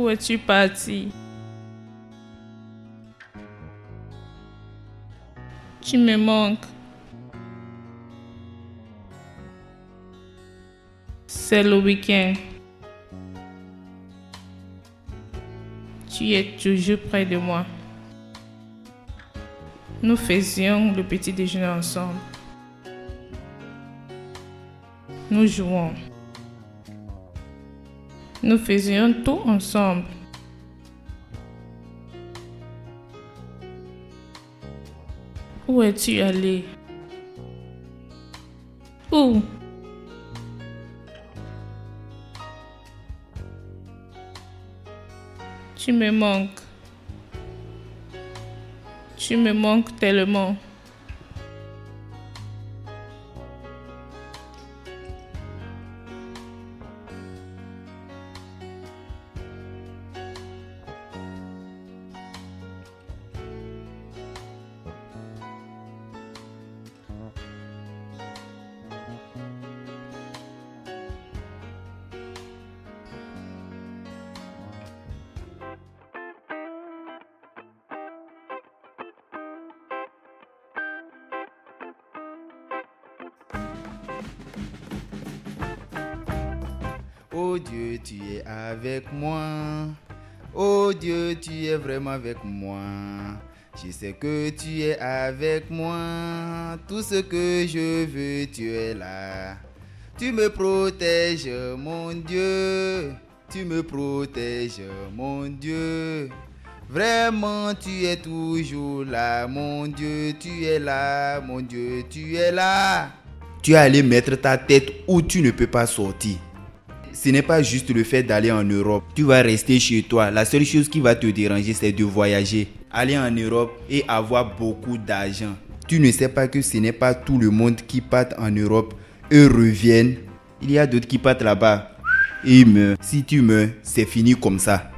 Où es-tu parti? Tu me manques. C'est le week-end. Tu es toujours près de moi. Nous faisions le petit déjeuner ensemble. Nous jouons. Nous faisions tout ensemble. Où es-tu allé? Où? Tu me manques. Tu me manques tellement. Oh Dieu, tu es avec moi. Oh Dieu, tu es vraiment avec moi. Je sais que tu es avec moi. Tout ce que je veux, tu es là. Tu me protèges, mon Dieu. Tu me protèges, mon Dieu. Vraiment, tu es toujours là, mon Dieu. Tu es là, mon Dieu, tu es là. Tu es allé mettre ta tête où tu ne peux pas sortir. Ce n'est pas juste le fait d'aller en Europe. Tu vas rester chez toi. La seule chose qui va te déranger, c'est de voyager. Aller en Europe et avoir beaucoup d'argent. Tu ne sais pas que ce n'est pas tout le monde qui part en Europe et reviennent. Il y a d'autres qui partent là-bas et ils meurent. Si tu meurs, c'est fini comme ça.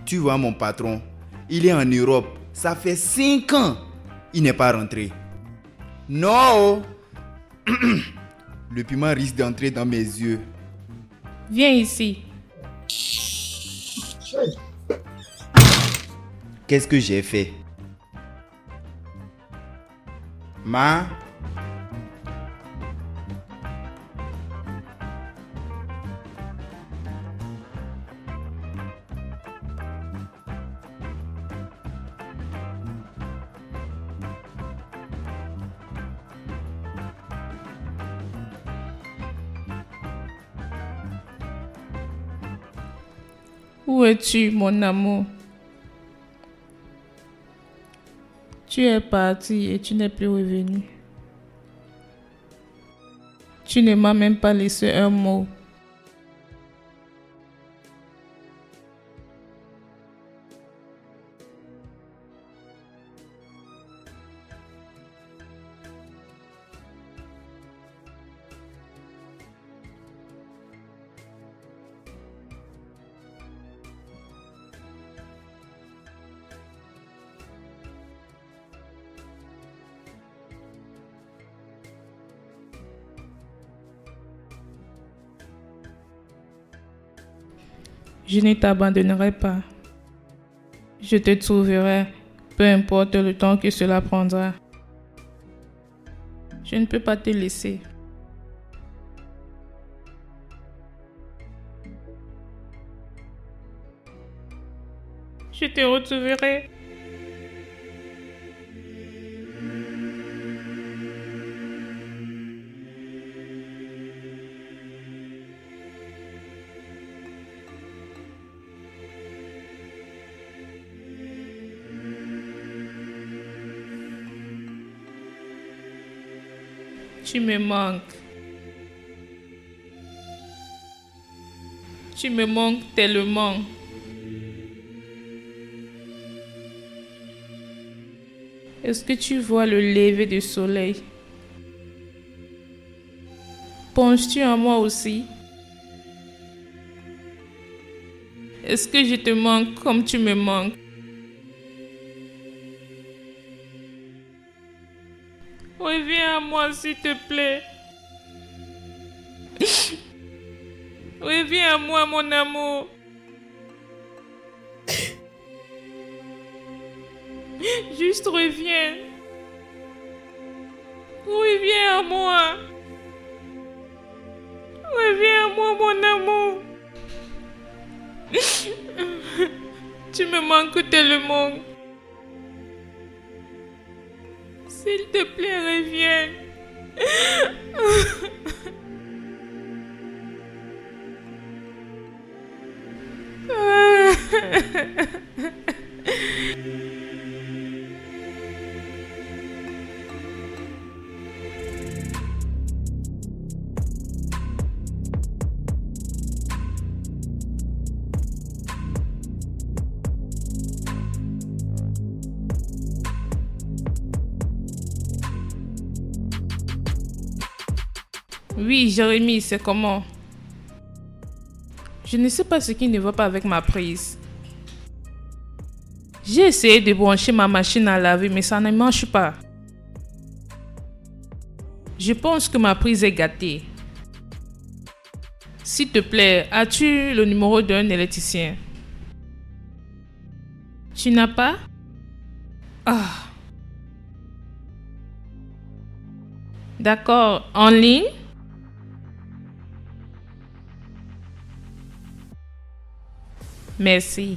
Tu vois mon patron, il est en Europe. Ça fait 5 ans. Il n'est pas rentré. Non. Le piment risque d'entrer dans mes yeux. Viens ici. Qu'est-ce que j'ai fait? Ma? Où es-tu, mon amour? Tu es parti et tu n'es plus revenu. Tu ne m'as même pas laissé un mot. Je ne t'abandonnerai pas. Je te trouverai, peu importe le temps que cela prendra. Je ne peux pas te laisser. Je te retrouverai. Tu me manques. Tu me manques tellement. Est-ce que tu vois le lever du soleil? Penses-tu à moi aussi? Est-ce que je te manque comme tu me manques? Reviens à moi, s'il te plaît. Reviens à moi, mon amour. Juste reviens. Reviens à moi. Reviens à moi, mon amour. Tu me manques tellement. S'il te plaît, reviens. Oui, Jérémy, c'est comment? Je ne sais pas ce qui ne va pas avec ma prise. J'ai essayé de brancher ma machine à laver, mais ça ne marche pas. Je pense que ma prise est gâtée. S'il te plaît, as-tu le numéro d'un électricien? Tu n'as pas? Ah. D'accord, en ligne? Merci.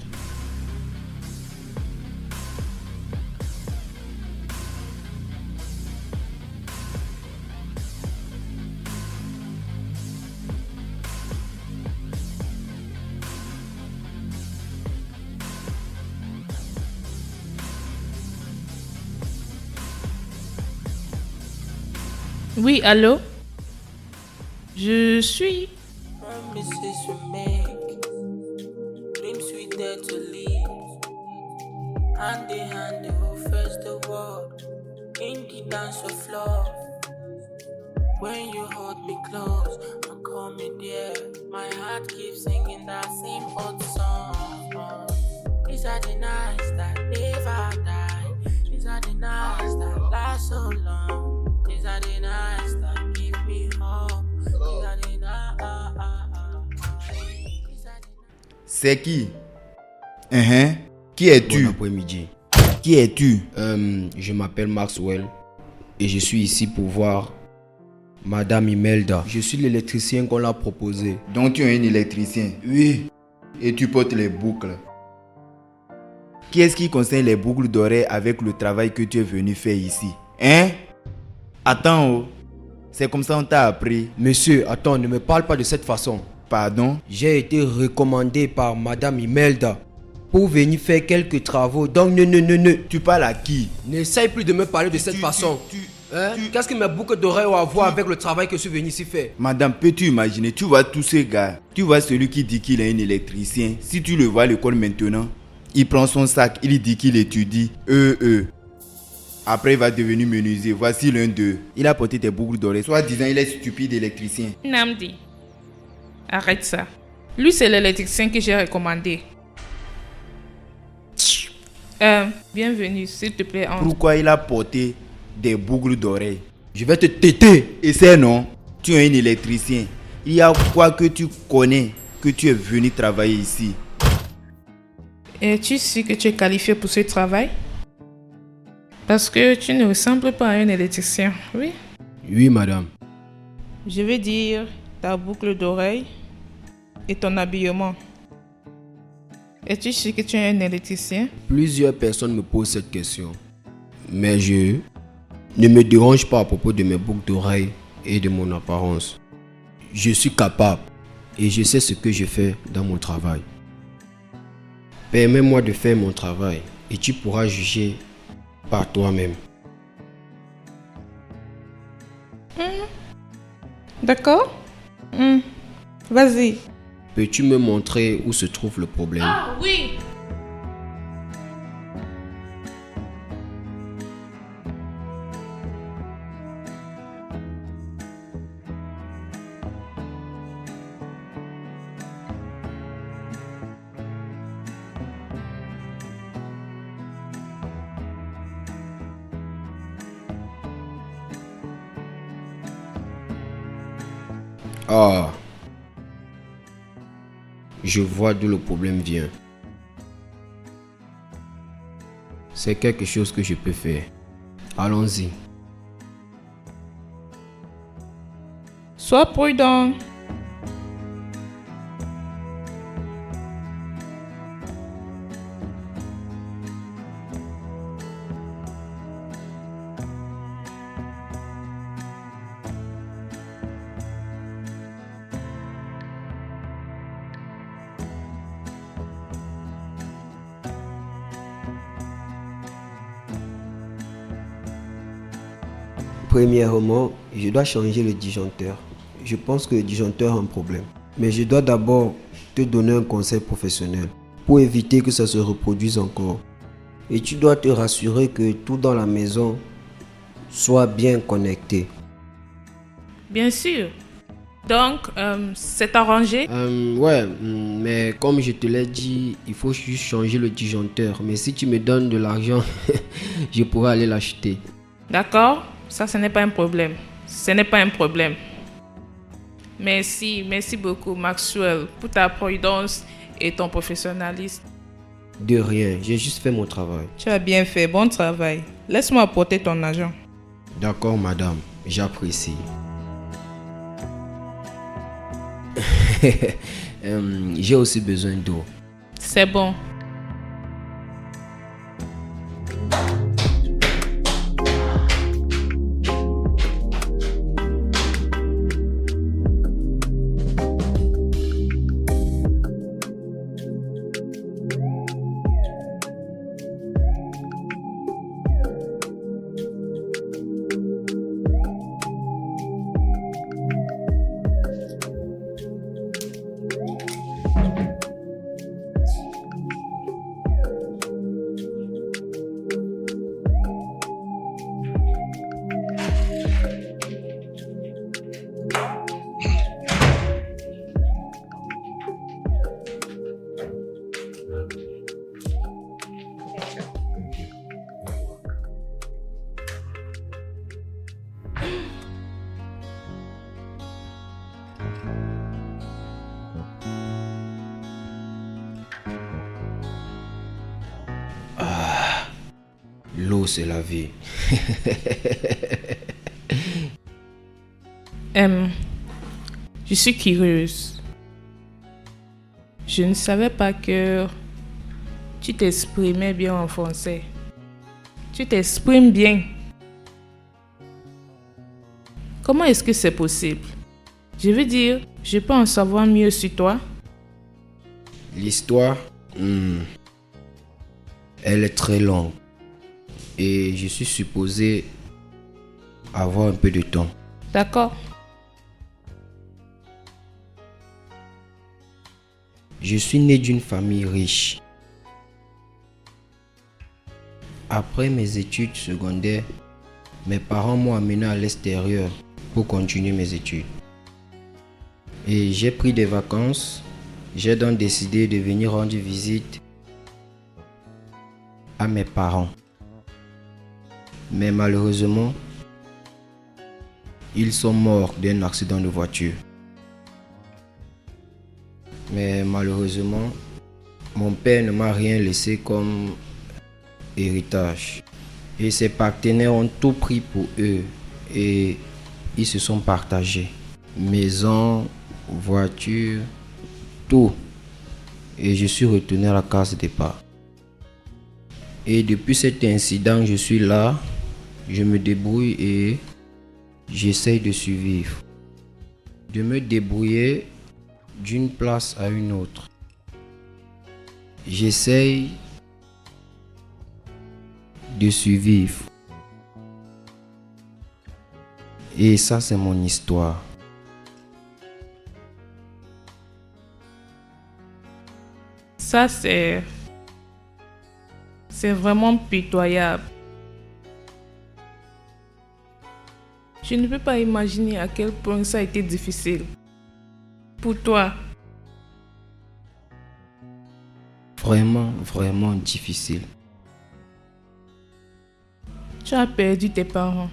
Oui, allô? Je suis... Promises we make, dreams we dare to leave. Hand in hand, they will face the world in the dance of love. When you hold me close and call me dear, my heart keeps singing that same old song. These are the nights that never die. These are the nights that last so long. These are the nights that give me hope. These are the nights. C'est qui? Qui es-tu? Bon après-midi. Qui es-tu? Je m'appelle Maxwell et je suis ici pour voir Madame Imelda. Je suis l'électricien qu'on l'a proposé. Donc tu es un électricien? Oui. Et tu portes les boucles. Qu'est-ce qui concerne les boucles d'oreilles avec le travail que tu es venu faire ici? Attends, oh. C'est comme ça on t'a appris. Monsieur, attends, ne me parle pas de cette façon. Pardon? J'ai été recommandé par Madame Imelda pour venir faire quelques travaux. Donc, ne. Tu parles à qui? N'essaye plus de me parler de cette façon. Qu'est-ce que mes boucles d'oreilles ont à voir avec le travail que je suis venu ici faire? Madame, peux-tu imaginer? Tu vois tous ces gars. Tu vois celui qui dit qu'il est un électricien. Si tu le vois à l'école maintenant, il prend son sac, il dit qu'il étudie. Après, il va devenir menuisier. Voici l'un d'eux. Il a porté tes boucles d'oreilles. Soit disant, il est stupide électricien. Namdi, arrête ça. Lui, c'est l'électricien que j'ai recommandé. Bienvenue, s'il te plaît, entre. Pourquoi il a porté des boucles d'oreilles? Je vais te téter. Et c'est non? Tu es un électricien. Il y a quoi que tu connais que tu es venu travailler ici? Es-tu sûr que tu es qualifié pour ce travail? Parce que tu ne ressembles pas à un électricien, oui? Oui, madame. Je veux dire ta boucle d'oreille et ton habillement. Es-tu sûr que tu es un électricien? Plusieurs personnes me posent cette question. Mais je ne me dérange pas à propos de mes boucles d'oreilles et de mon apparence. Je suis capable et je sais ce que je fais dans mon travail. Permets-moi de faire mon travail et tu pourras juger par toi-même. D'accord? Vas-y. Peux-tu me montrer où se trouve le problème? Ah oui! Ah, je vois d'où le problème vient. c'est quelque chose que je peux faire. Allons-y. Sois prudent. Premièrement, je dois changer le disjoncteur. Je pense que le disjoncteur a un problème. Mais je dois d'abord te donner un conseil professionnel pour éviter que ça se reproduise encore. Et tu dois te rassurer que tout dans la maison soit bien connecté. Bien sûr. Donc, c'est arrangé. Ouais, mais comme je te l'ai dit, il faut juste changer le disjoncteur. Mais si tu me donnes de l'argent, je pourrai aller l'acheter. D'accord? Ça, ce n'est pas un problème. Ce n'est pas un problème. Merci beaucoup, Maxwell, pour ta prudence et ton professionnalisme. De rien, j'ai juste fait mon travail. Tu as bien fait, bon travail. Laisse-moi apporter ton argent. D'accord, madame, j'apprécie. J'ai aussi besoin d'eau. C'est bon. L'eau, c'est la vie. Je suis curieuse. Je ne savais pas que tu t'exprimais bien en français. Tu t'exprimes bien. Comment est-ce que c'est possible? Je veux dire, je peux en savoir mieux sur toi. L'histoire, elle est très longue. Et je suis supposé avoir un peu de temps. D'accord. Je suis né d'une famille riche. Après mes études secondaires, mes parents m'ont amené à l'extérieur pour continuer mes études. Et j'ai pris des vacances. J'ai donc décidé de venir rendre visite à mes parents. Mais malheureusement, ils sont morts d'un accident de voiture. Mais malheureusement, mon père ne m'a rien laissé comme héritage. Et ses partenaires ont tout pris pour eux et ils se sont partagés. Maison, voiture, tout. Et je suis retourné à la case départ. Et depuis cet incident, je suis là, je me débrouille et j'essaye de survivre. De me débrouiller d'une place à une autre. J'essaye de survivre. Et ça, c'est mon histoire. Ça, c'est vraiment pitoyable. Je ne peux pas imaginer à quel point ça a été difficile. Pour toi. Vraiment, vraiment difficile. Tu as perdu tes parents.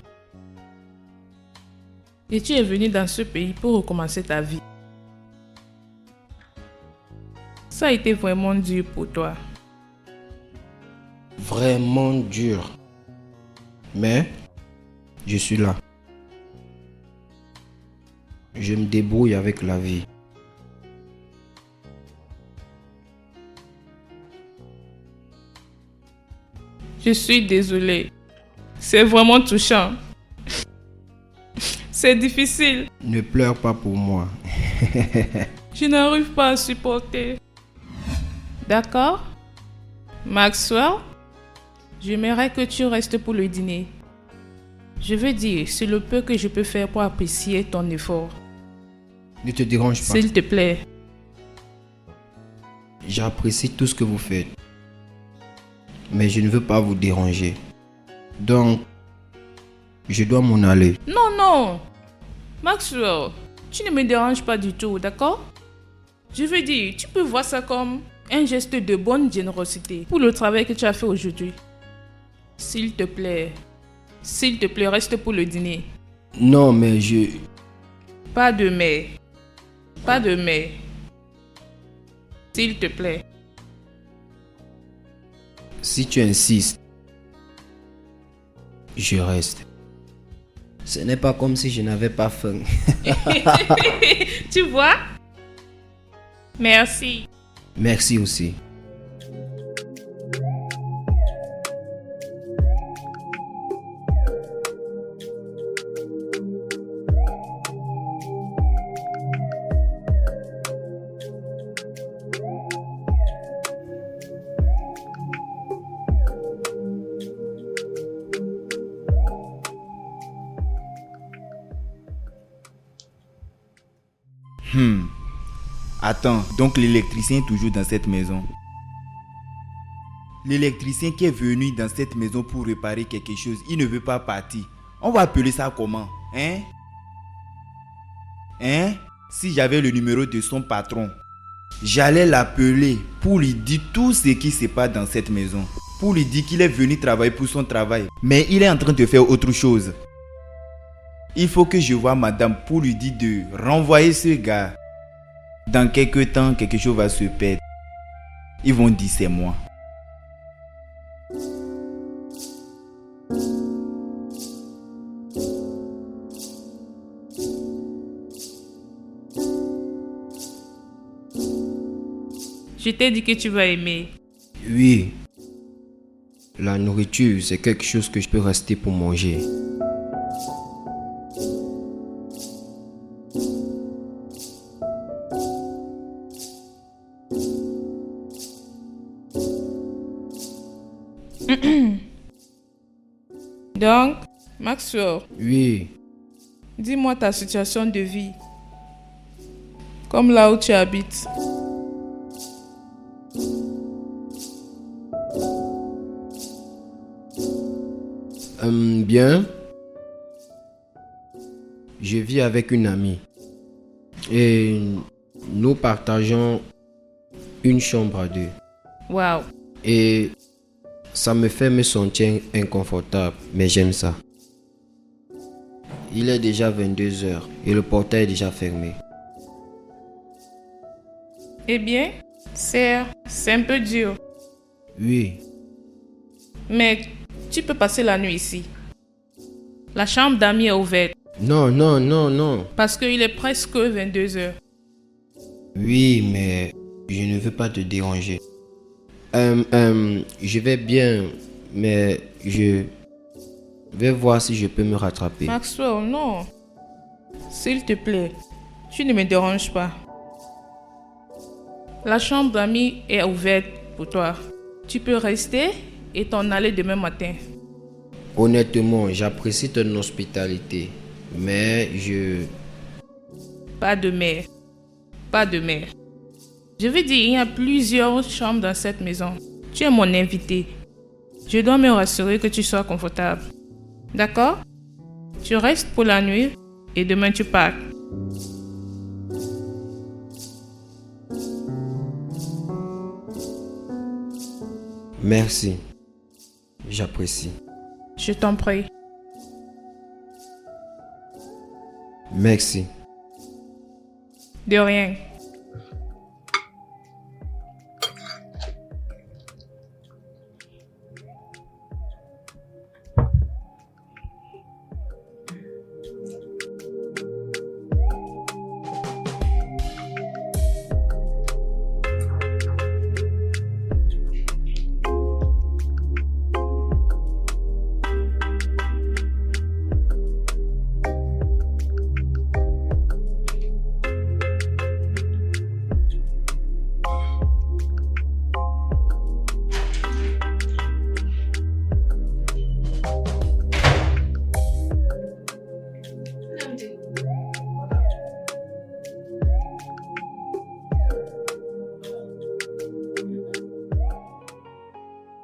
Et tu es venu dans ce pays pour recommencer ta vie. Ça a été vraiment dur pour toi. vraiment dur. Mais je suis là. Je me débrouille avec la vie. Je suis désolée. C'est vraiment touchant. C'est difficile. Ne pleure pas pour moi. Je n'arrive pas à supporter. D'accord? Maxwell, j'aimerais que tu restes pour le dîner. Je veux dire, c'est le peu que je peux faire pour apprécier ton effort. Ne te dérange pas. S'il te plaît. J'apprécie tout ce que vous faites. Mais je ne veux pas vous déranger. Donc, je dois m'en aller. Non, non. Maxwell, tu ne me déranges pas du tout, d'accord? Je veux dire, tu peux voir ça comme un geste de bonne générosité pour le travail que tu as fait aujourd'hui. S'il te plaît, reste pour le dîner. Non, mais je... Pas de mais. Pas de mais. S'il te plaît. Si tu insistes, je reste. Ce n'est pas comme si je n'avais pas faim. Tu vois? Merci. Merci aussi. Attends, donc l'électricien est toujours dans cette maison. L'électricien qui est venu dans cette maison pour réparer quelque chose, il ne veut pas partir. On va appeler ça comment? Si j'avais le numéro de son patron, j'allais l'appeler pour lui dire tout ce qui se passe dans cette maison. Pour lui dire qu'il est venu travailler pour son travail. Mais il est en train de faire autre chose. Il faut que je voie madame pour lui dire de renvoyer ce gars. Dans quelques temps, quelque chose va se perdre. Ils vont dire c'est moi. Je t'ai dit que tu vas aimer. Oui. La nourriture, c'est quelque chose que je peux rester pour manger. Donc, Maxwell, Oui. dis-moi ta situation de vie. Comme là où tu habites. Bien. Je vis avec une amie. Et nous partageons une chambre à deux. Waouh. Et ça me fait me sentir inconfortable, mais j'aime ça. Il est déjà 22 heures et le portail est déjà fermé. Eh bien, c'est un peu dur. Oui, Mais tu peux passer la nuit ici. La chambre d'amis est ouverte non. parce qu'il est presque 22 heures. Oui, mais je ne veux pas te déranger. Je vais bien, mais je vais voir si je peux me rattraper. Maxwell, non. S'il te plaît, tu ne me déranges pas. La chambre d'amis est ouverte pour toi. Tu peux rester et t'en aller demain matin. Honnêtement, j'apprécie ton hospitalité, mais Pas de mer. Pas de mer. Je veux dire, il y a plusieurs chambres dans cette maison. Tu es mon invité. Je dois me rassurer que tu sois confortable. D'accord? Tu restes pour la nuit et demain tu pars. Merci. J'apprécie. Je t'en prie. Merci. De rien.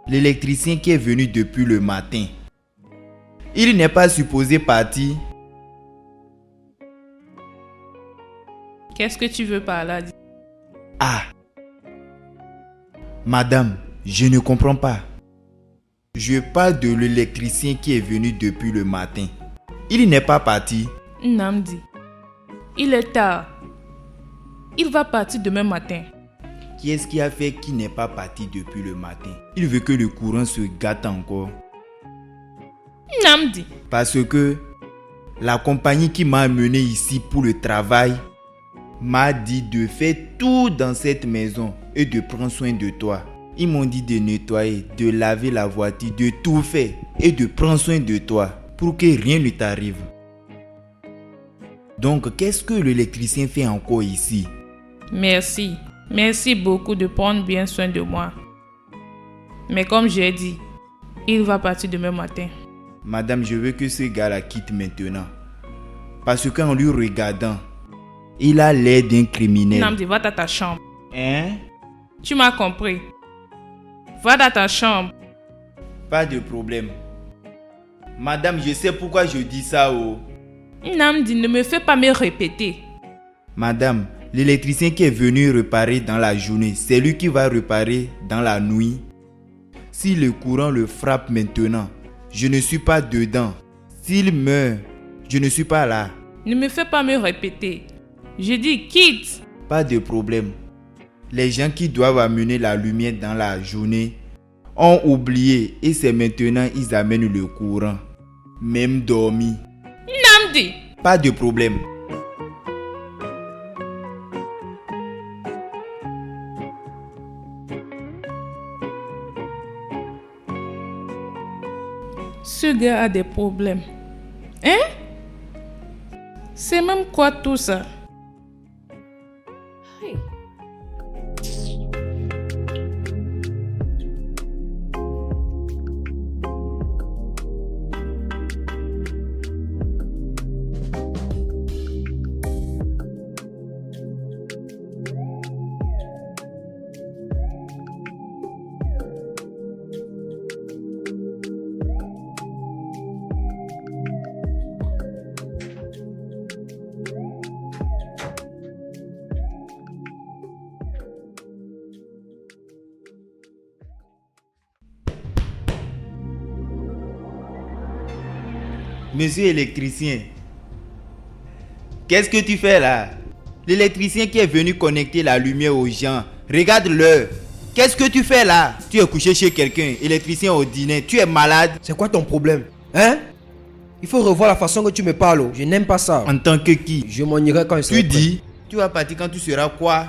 l'électricien qui est venu depuis le matin. Il n'est pas supposé partir. Qu'est-ce que tu veux par là? Ah, madame, je ne comprends pas. Je parle de l'électricien qui est venu depuis le matin. Il n'est pas parti. Namdi, il est tard. Il va partir demain matin. Qui est-ce qui a fait qu'il n'est pas parti depuis le matin? Il veut que le courant se gâte encore. Namdi, Parce que la compagnie qui m'a amené ici pour le travail m'a dit de faire tout dans cette maison et de prendre soin de toi. Ils m'ont dit de nettoyer, de laver la voiture, de tout faire et de prendre soin de toi pour que rien ne t'arrive. Donc, qu'est-ce que l'électricien fait encore ici? merci. Merci beaucoup de prendre bien soin de moi. Mais comme j'ai dit, il va partir demain matin. Madame, je veux que ce gars-là quitte maintenant. Parce qu'en lui regardant, il a l'air d'un criminel. Namdi, va dans ta chambre. Hein? Tu m'as compris. Va dans ta chambre. Pas de problème. Madame, je sais pourquoi je dis ça. Namdi, ne me fais pas me répéter. Madame, l'électricien qui est venu réparer dans la journée, c'est lui qui va réparer dans la nuit. Si le courant le frappe maintenant, je ne suis pas dedans. S'il meurt, je ne suis pas là. Ne me fais pas me répéter. Je dis quitte. Pas de problème. Les gens qui doivent amener la lumière dans la journée ont oublié et c'est maintenant ils amènent le courant. Même dormi. Namdi. Pas de problème. Ce gars a des problèmes. Hein? C'est même quoi tout ça? Monsieur électricien, qu'est-ce que tu fais là? L'électricien qui est venu connecter la lumière aux gens, regarde-le. Qu'est-ce que tu fais là? Tu es couché chez quelqu'un, électricien ordinaire, tu es malade. C'est quoi ton problème? Hein? Il faut revoir la façon que tu me parles. Je n'aime pas ça. En tant que qui? Je m'en irai quand il sera Tu dis, tu vas partir quand tu seras quoi?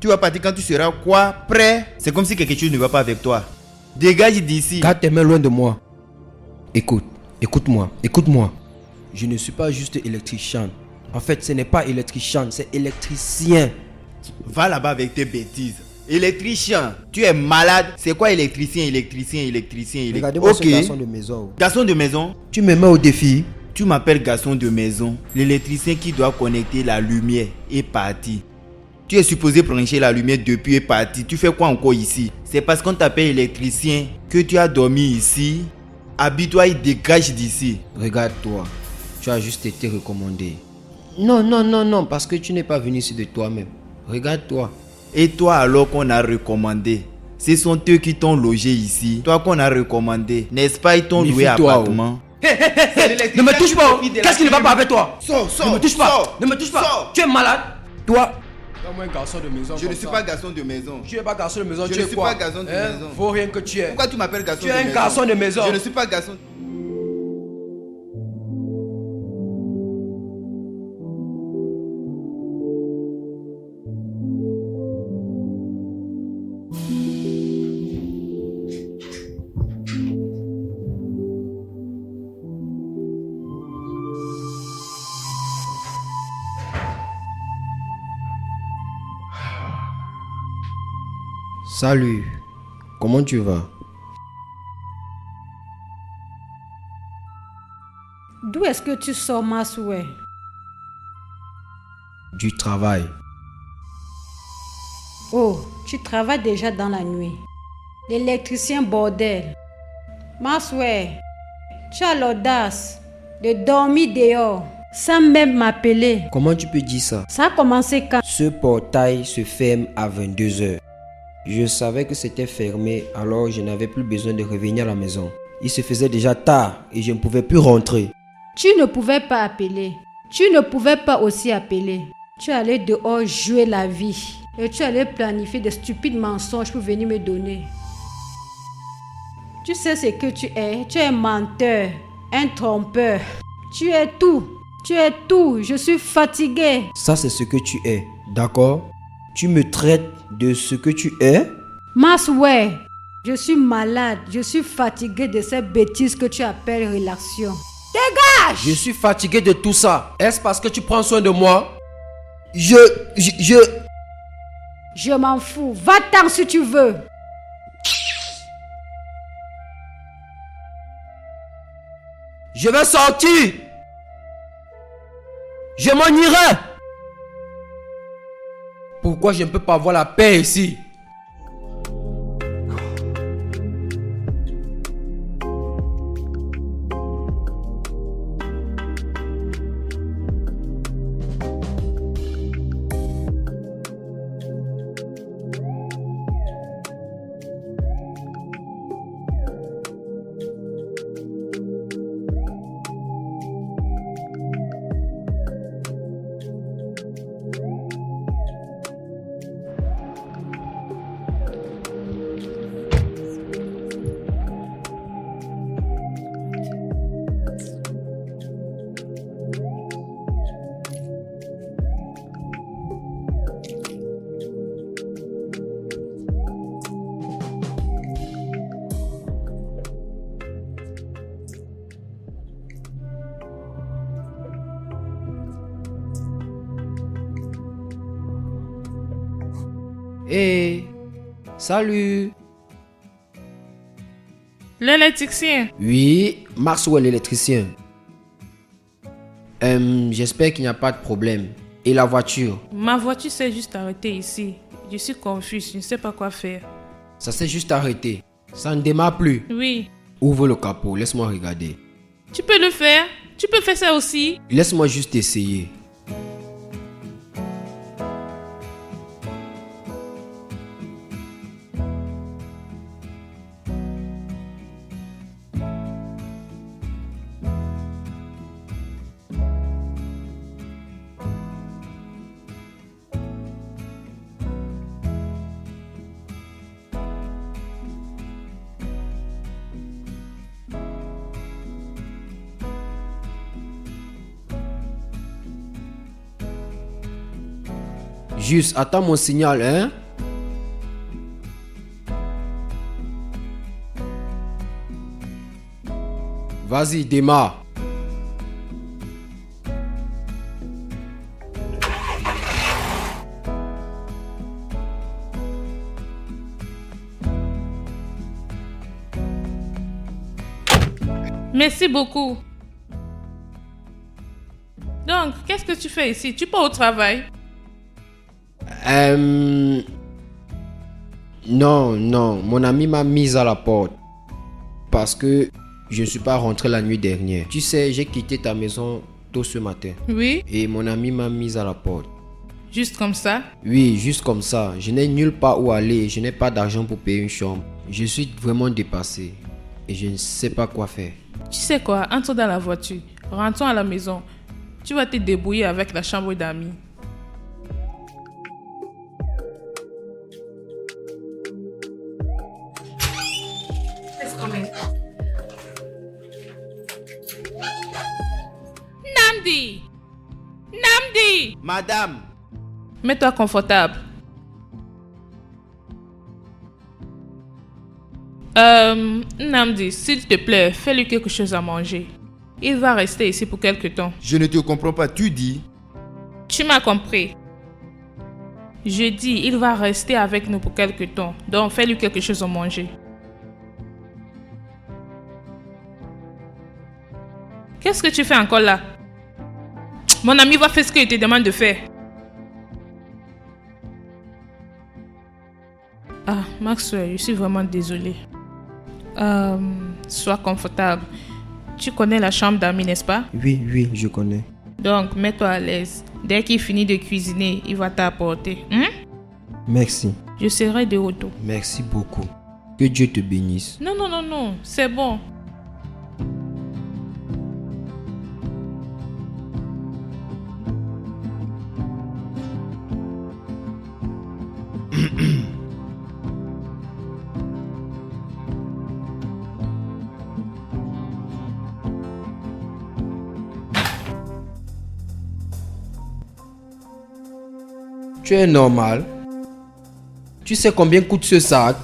Tu vas partir quand tu seras quoi? Prêt? C'est comme si quelque chose ne va pas avec toi. Dégage d'ici. Garde tes mains loin de moi. Écoute-moi. Je ne suis pas juste électricien. En fait, ce n'est pas électricien, c'est électricien. Va là-bas avec tes bêtises. Électricien, tu es malade. C'est quoi électricien? Regardez-moi ce garçon de maison. Garçon de maison? Tu me mets au défi. Tu m'appelles garçon de maison. L'électricien qui doit connecter la lumière est parti. Tu es supposé brancher la lumière depuis et parti. Tu fais quoi encore ici? C'est parce qu'on t'appelle électricien que tu as dormi ici. Habille-toi et dégage d'ici. Regarde-toi. Tu as juste été recommandé. Non, parce que tu n'es pas venu ici de toi-même. Regarde-toi. Et toi alors qu'on a recommandé? Ce sont eux qui t'ont logé ici. Toi qu'on a recommandé. N'est-ce pas, ils t'ont loué appartement? Ne me touche pas. Qu'est-ce qui ne va pas avec toi? Sors. Ne me touche pas. Sors. Tu es malade. Toi. Donne-moi un garçon de maison. Je ne suis pas garçon de maison. Tu n'es pas garçon de maison. Je tu ne es suis quoi? pas garçon de maison. Faut rien que tu es. Pourquoi tu m'appelles garçon de maison? Tu es un garçon de maison. Je ne suis pas garçon. Salut. Comment tu vas? D'où est-ce que tu sors, Masoué? Du travail. Oh, tu travailles déjà dans la nuit. L'électricien bordel. Maxwell, tu as l'audace de dormir dehors sans même m'appeler. Comment tu peux dire ça? Ça a commencé quand? Ce portail se ferme à 22h. Je savais que c'était fermé, alors je n'avais plus besoin de revenir à la maison. Il se faisait déjà tard et je ne pouvais plus rentrer. Tu ne pouvais pas appeler. Tu ne pouvais pas aussi appeler. Tu allais dehors jouer la vie. Et tu allais planifier des stupides mensonges pour venir me donner. Tu sais ce que tu es. Tu es un menteur, un trompeur. Tu es tout. Tu es tout. Je suis fatiguée. Ça, c'est ce que tu es, d'accord? Tu me traites de ce que tu es? Maxwell, je suis malade. Je suis fatiguée de ces bêtises que tu appelles relation. Dégage! Je suis fatigué de tout ça. Est-ce parce que tu prends soin de moi? Je m'en fous. Va-t'en si tu veux. Je vais sortir. Je m'en irai. Pourquoi je ne peux pas avoir la paix ici? Hey, salut. L'électricien. Oui, Maxwell l'électricien. J'espère qu'il n'y a pas de problème. Et la voiture? Ma voiture s'est juste arrêtée ici. Je suis confuse, je ne sais pas quoi faire. Ça s'est juste arrêté. Ça ne démarre plus. Oui. Ouvre le capot, laisse-moi regarder. Tu peux le faire? Tu peux faire ça aussi? Laisse-moi juste essayer. Juste, attends mon signal, hein? Vas-y, démarre. Merci beaucoup. Donc, qu'est-ce que tu fais ici? Tu pars au travail? Non, mon ami m'a mise à la porte parce que je ne suis pas rentré la nuit dernière. Tu sais, j'ai quitté ta maison tôt ce matin. Oui. Et mon ami m'a mise à la porte. Juste comme ça? Oui, juste comme ça. Je n'ai nulle part où aller. Je n'ai pas d'argent pour payer une chambre. Je suis vraiment dépassé et je ne sais pas quoi faire. Tu sais quoi? Entre dans la voiture. Rentrons à la maison. Tu vas te débrouiller avec la chambre d'amis. Namdi! Madame, Mets-toi confortable. Namdi, s'il te plaît, fais-lui quelque chose à manger. Il va rester ici pour quelque temps. je ne te comprends pas. Tu dis? Tu m'as compris. Je dis, il va rester avec nous pour quelque temps. Donc, fais-lui quelque chose à manger. Qu'est-ce que tu fais encore là? Mon ami va faire ce qu'il te demande de faire. Ah, Maxwell, je suis vraiment désolée. Sois confortable. Tu connais la chambre d'amis, n'est-ce pas? Oui, je connais. Donc, mets-toi à l'aise. Dès qu'il finit de cuisiner, il va t'apporter. Merci. Je serai de retour. Merci beaucoup. Que Dieu te bénisse. Non, c'est bon. Tu es normal. Tu sais combien coûte ce sac?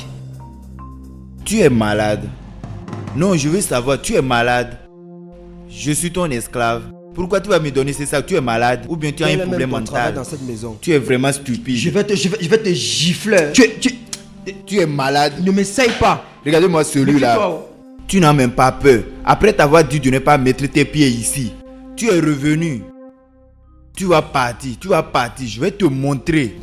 Tu es malade. Non, je veux savoir, tu es malade. Je suis ton esclave. Pourquoi tu vas me donner ce sac? Tu es malade ou bien tu as un problème mental dans cette maison. Tu es vraiment stupide. Je vais te gifler. Tu es malade. Ne m'essaye pas. Regardez-moi celui-là. Tu n'as même pas peur. Après t'avoir dit de ne pas mettre tes pieds ici, tu es revenu. Tu vas partir. Je vais te montrer.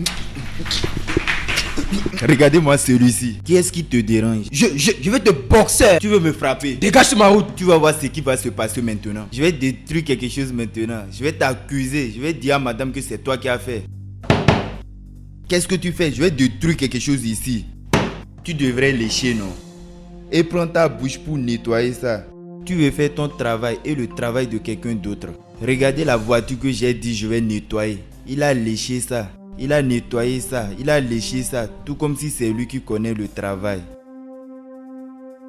Regardez-moi celui-ci. Qui est-ce qui te dérange? Je vais te boxer. Tu veux me frapper? Dégage de ma route. Tu vas voir ce qui va se passer maintenant. Je vais détruire quelque chose maintenant. Je vais t'accuser. Je vais dire à madame que c'est toi qui as fait. Qu'est-ce que tu fais? Je vais détruire quelque chose ici. Tu devrais lécher, non? Et prends ta bouche pour nettoyer ça. Tu veux faire ton travail et le travail de quelqu'un d'autre. Regardez la voiture que j'ai dit je vais nettoyer. Il a léché ça. Il a nettoyé ça. Il a léché ça. Tout comme si c'est lui qui connaît le travail.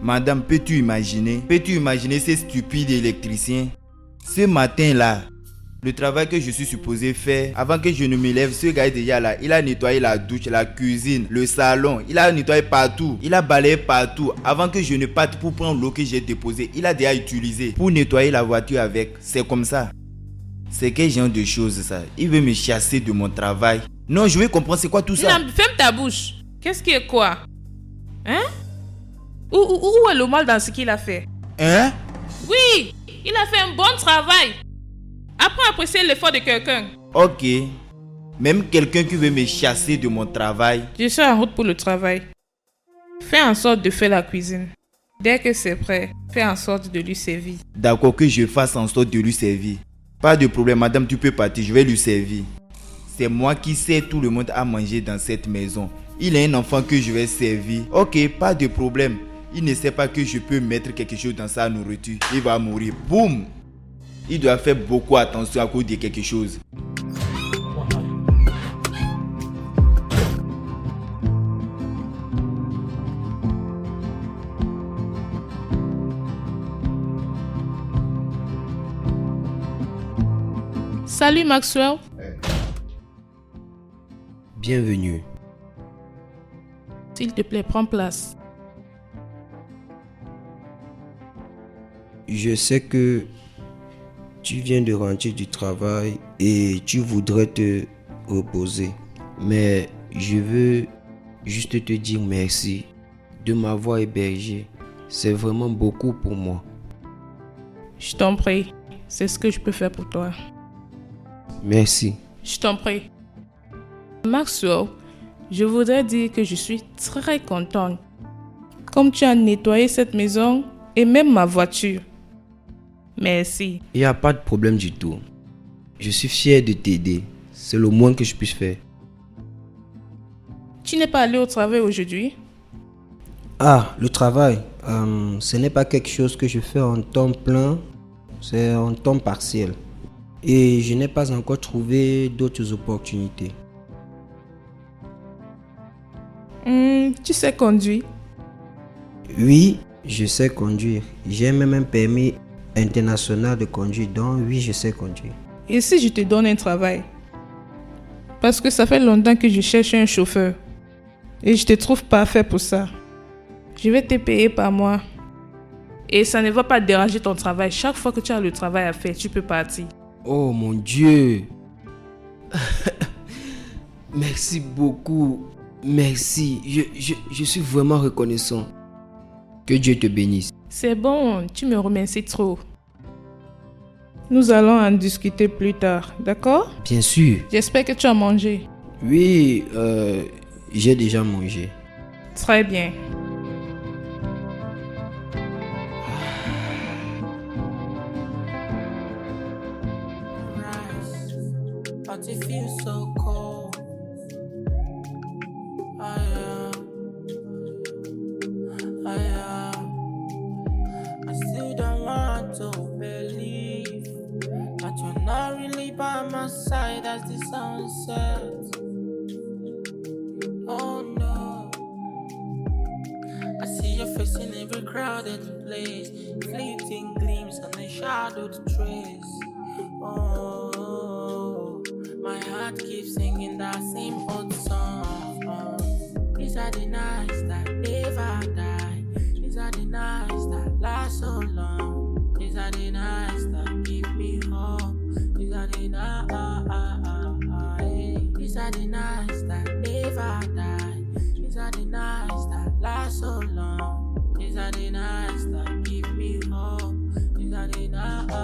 Madame, peux-tu imaginer ces stupides électriciens? Ce matin-là, le travail que je suis supposé faire, avant que je ne me lève, ce gars est déjà là. Il a nettoyé la douche, la cuisine, le salon. Il a nettoyé partout. Il a balayé partout. Avant que je ne parte pour prendre l'eau que j'ai déposée, il a déjà utilisé pour nettoyer la voiture avec. C'est comme ça. C'est quel genre de choses ça? Il veut me chasser de mon travail. Non, je veux comprendre c'est quoi tout ça. Non, ferme ta bouche. Qu'est-ce qui est quoi? Hein? Où est le mal dans ce qu'il a fait? Hein? Oui, il a fait un bon travail. Apprends à apprécier l'effort de quelqu'un. Ok. Même quelqu'un qui veut me chasser de mon travail. Je suis en route pour le travail. Fais en sorte de faire la cuisine. Dès que c'est prêt, fais en sorte de lui servir. D'accord, que je fasse en sorte de lui servir. Pas de problème, madame, tu peux partir, je vais lui servir. C'est moi qui sers tout le monde à manger dans cette maison. Il est un enfant que je vais servir. Ok, pas de problème. Il ne sait pas que je peux mettre quelque chose dans sa nourriture. Il va mourir. Boum! Il doit faire beaucoup attention à cause de quelque chose. Salut Maxwell. Bienvenue. S'il te plaît, prends place. Je sais que tu viens de rentrer du travail et tu voudrais te reposer. Mais je veux juste te dire merci de m'avoir hébergé. C'est vraiment beaucoup pour moi. Je t'en prie. C'est ce que je peux faire pour toi. Merci. Je t'en prie. Maxwell, je voudrais dire que je suis très contente. Comme tu as nettoyé cette maison et même ma voiture. Merci. Il n'y a pas de problème du tout. Je suis fier de t'aider. C'est le moins que je puisse faire. Tu n'es pas allé au travail aujourd'hui? Ah, le travail. Ce n'est pas quelque chose que je fais en temps plein. C'est en temps partiel. Et je n'ai pas encore trouvé d'autres opportunités. Tu sais conduire? Oui, je sais conduire. J'ai même un permis international de conduire. Donc oui, je sais conduire. Et si je te donne un travail? Parce que ça fait longtemps que je cherche un chauffeur. Et je te trouve parfait pour ça. Je vais te payer par mois. Et ça ne va pas déranger ton travail. Chaque fois que tu as le travail à faire, tu peux partir. Oh mon Dieu. Merci beaucoup. Merci. Je suis vraiment reconnaissant. Que Dieu te bénisse. C'est bon, tu me remercies trop. Nous allons en discuter plus tard, d'accord? Bien sûr. J'espère que tu as mangé. Oui, j'ai déjà mangé. Très bien. But it feels so cold. I still don't want to believe that you're not really by my side as the sun sets. Oh no, I see your face in every crowded place, fleeting gleams on a shadowed trace. Oh, my heart keeps singing that same old song. These are the nights that never die. These are the nights that last so long. These are the nights that give me hope. These are the nights. These are the nights that never die. These are the nights that last so long. These are the nights that give me hope. These are the nights.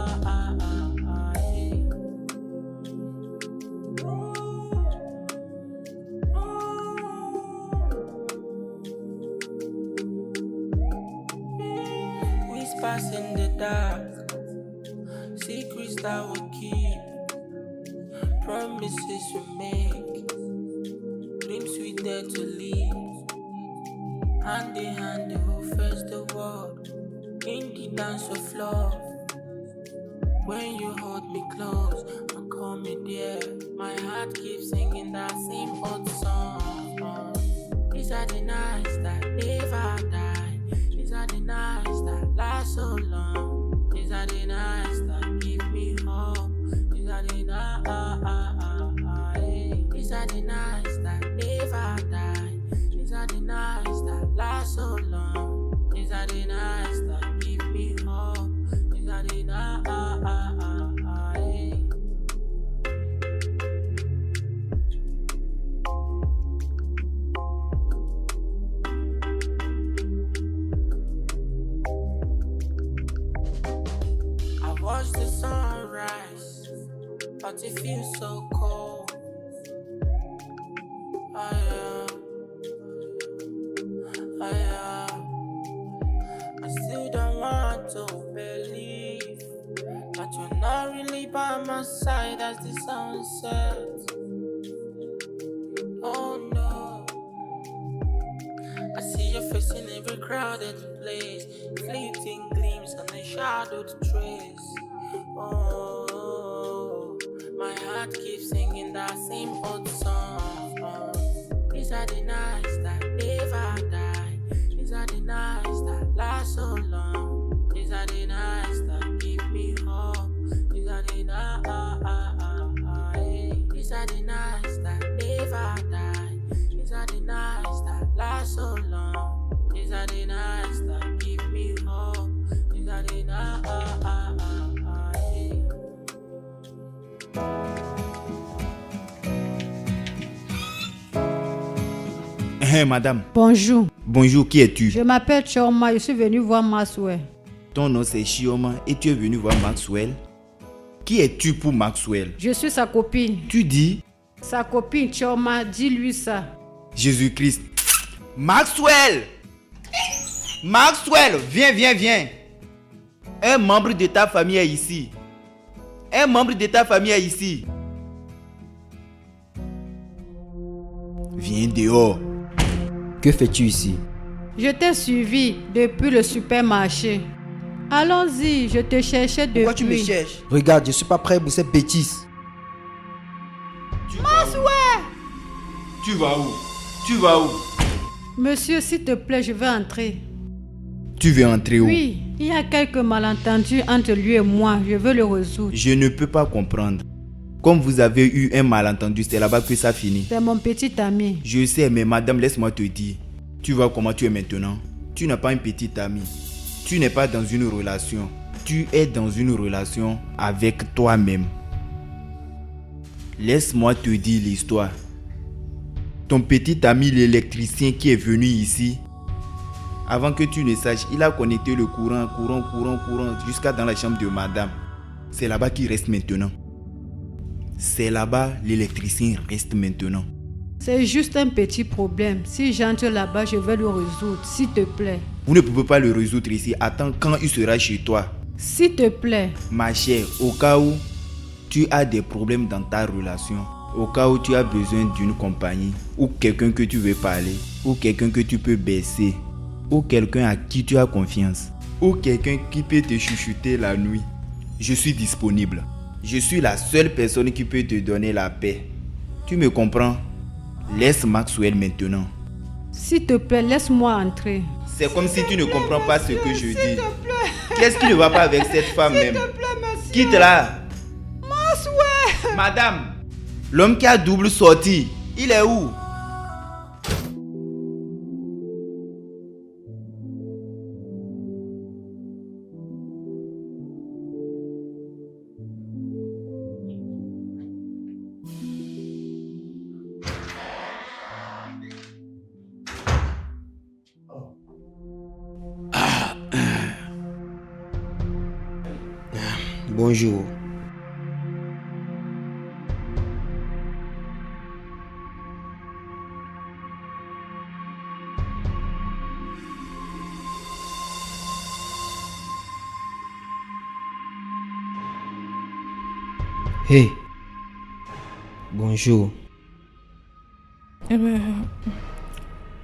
Whispers in the dark, secrets that we keep, promises we make, dreams we dare to lead. Hand in hand, they will face the world in the dance of love. When you hold me close and call me dear, my heart keeps singing that same old song. These are the nights that never die. These are the nights that last so long. These are the nights that give me hope. These are the nights. These are the nights that never die. These are the nights that last so long. These are the nights that give me hope. These are the nights. I watch the sunrise, but it feels so cold. I still don't want to believe that you're not really by my side as the sun sets. Oh no, I see your face in every crowded place, fleeting gleams on a shadowed trace. Oh, my heart keeps singing that same old song. These are the nights that never die. These are the nights that last so long. These are the nights that give me hope. These are the nights. These are the nights that never die. These are the nights that last so long. These are the nights that give me hope. These are the nights. Madame. Bonjour. Bonjour, qui es-tu? Je m'appelle Chioma, je suis venue voir Maxwell. Ton nom c'est Chioma et tu es venu voir Maxwell. Qui es-tu pour Maxwell? Je suis sa copine. Tu dis? Sa copine Chioma, dis-lui ça. Jésus-Christ. Maxwell! Maxwell, viens. Un membre de ta famille est ici. Un membre de ta famille est ici. Viens dehors. Que fais-tu ici? Je t'ai suivi depuis le supermarché. Allons-y, je te cherchais depuis. Pourquoi tu me cherches? Regarde, je suis pas prêt pour cette bêtise. Maxwell! Tu vas où? Tu vas où? Monsieur, s'il te plaît, je veux entrer. Tu veux entrer où? Oui, il y a quelques malentendus entre lui et moi. Je veux le résoudre. Je ne peux pas comprendre. Comme vous avez eu un malentendu, c'est là-bas que ça finit. C'est mon petit ami. Je sais, mais madame, laisse-moi te dire. Tu vois comment tu es maintenant. Tu n'as pas un petit ami. Tu n'es pas dans une relation. Tu es dans une relation avec toi-même. Laisse-moi te dire l'histoire. Ton petit ami, l'électricien qui est venu ici, avant que tu ne saches, il a connecté le courant jusqu'à dans la chambre de madame. C'est là-bas qu'il reste maintenant. C'est là-bas l'électricien reste maintenant. C'est juste un petit problème. Si j'entre là-bas, je vais le résoudre, s'il te plaît. Vous ne pouvez pas le résoudre ici. Attends quand il sera chez toi. S'il te plaît. Ma chère, au cas où tu as des problèmes dans ta relation, au cas où tu as besoin d'une compagnie, ou quelqu'un que tu veux parler, ou quelqu'un que tu peux baisser, ou quelqu'un à qui tu as confiance, ou quelqu'un qui peut te chuchoter la nuit, je suis disponible. Je suis la seule personne qui peut te donner la paix. Tu me comprends? Laisse Maxwell maintenant. S'il te plaît, laisse-moi entrer. C'est comme si tu ne comprends pas ce que je dis. Qu'est-ce qui ne va pas avec cette femme même? Quitte-la. Maxwell! Madame, l'homme qui a double sortie, il est où? Bonjour. Hey. Bonjour. Eh ben,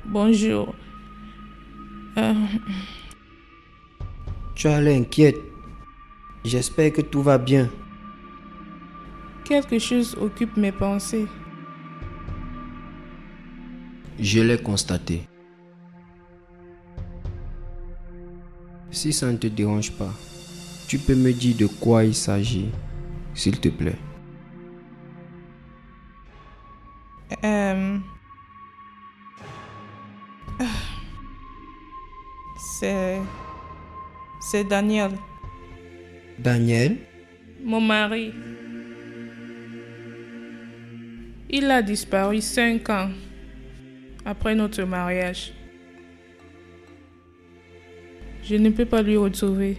bonjour. Tu as l'air inquiète. J'espère que tout va bien. Quelque chose occupe mes pensées. Je l'ai constaté. Si ça ne te dérange pas, tu peux me dire de quoi il s'agit, s'il te plaît. C'est Daniel, Daniel? mon mari. Il a disparu 5 ans après notre mariage. Je ne peux pas lui retrouver.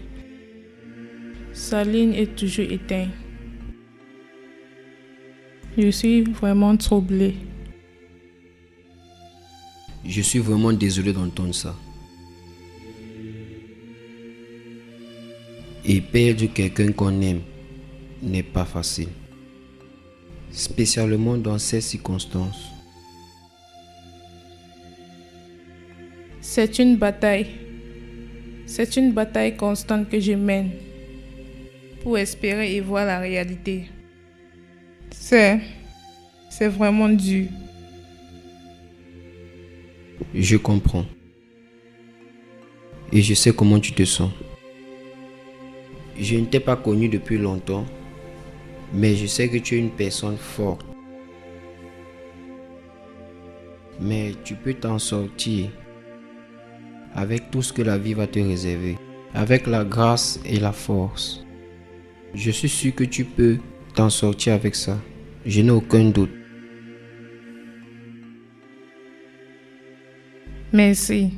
Sa ligne est toujours éteinte. Je suis vraiment troublée. Je suis vraiment désolé d'entendre ça. Et perdre quelqu'un qu'on aime n'est pas facile. Spécialement dans ces circonstances. C'est une bataille. C'est une bataille constante que je mène pour espérer y voir la réalité. C'est vraiment dur. Je comprends. Et je sais comment tu te sens. Je ne t'ai pas connu depuis longtemps, mais je sais que tu es une personne forte. Mais tu peux t'en sortir avec tout ce que la vie va te réserver, avec la grâce et la force. Je suis sûr que tu peux t'en sortir avec ça. Je n'ai aucun doute. Merci.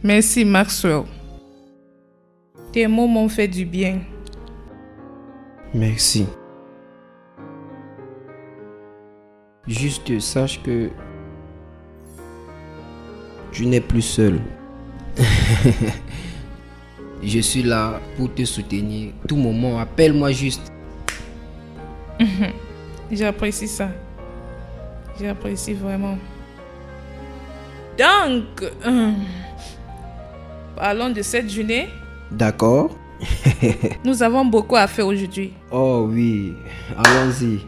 Merci, Maxwell. Tes mots m'ont fait du bien. Merci. Juste sache que tu n'es plus seul. Je suis là pour te soutenir. Tout moment, appelle-moi juste. J'apprécie ça. J'apprécie vraiment. Donc, parlons de cette journée. D'accord. Nous avons beaucoup à faire aujourd'hui. Oh oui, allons-y.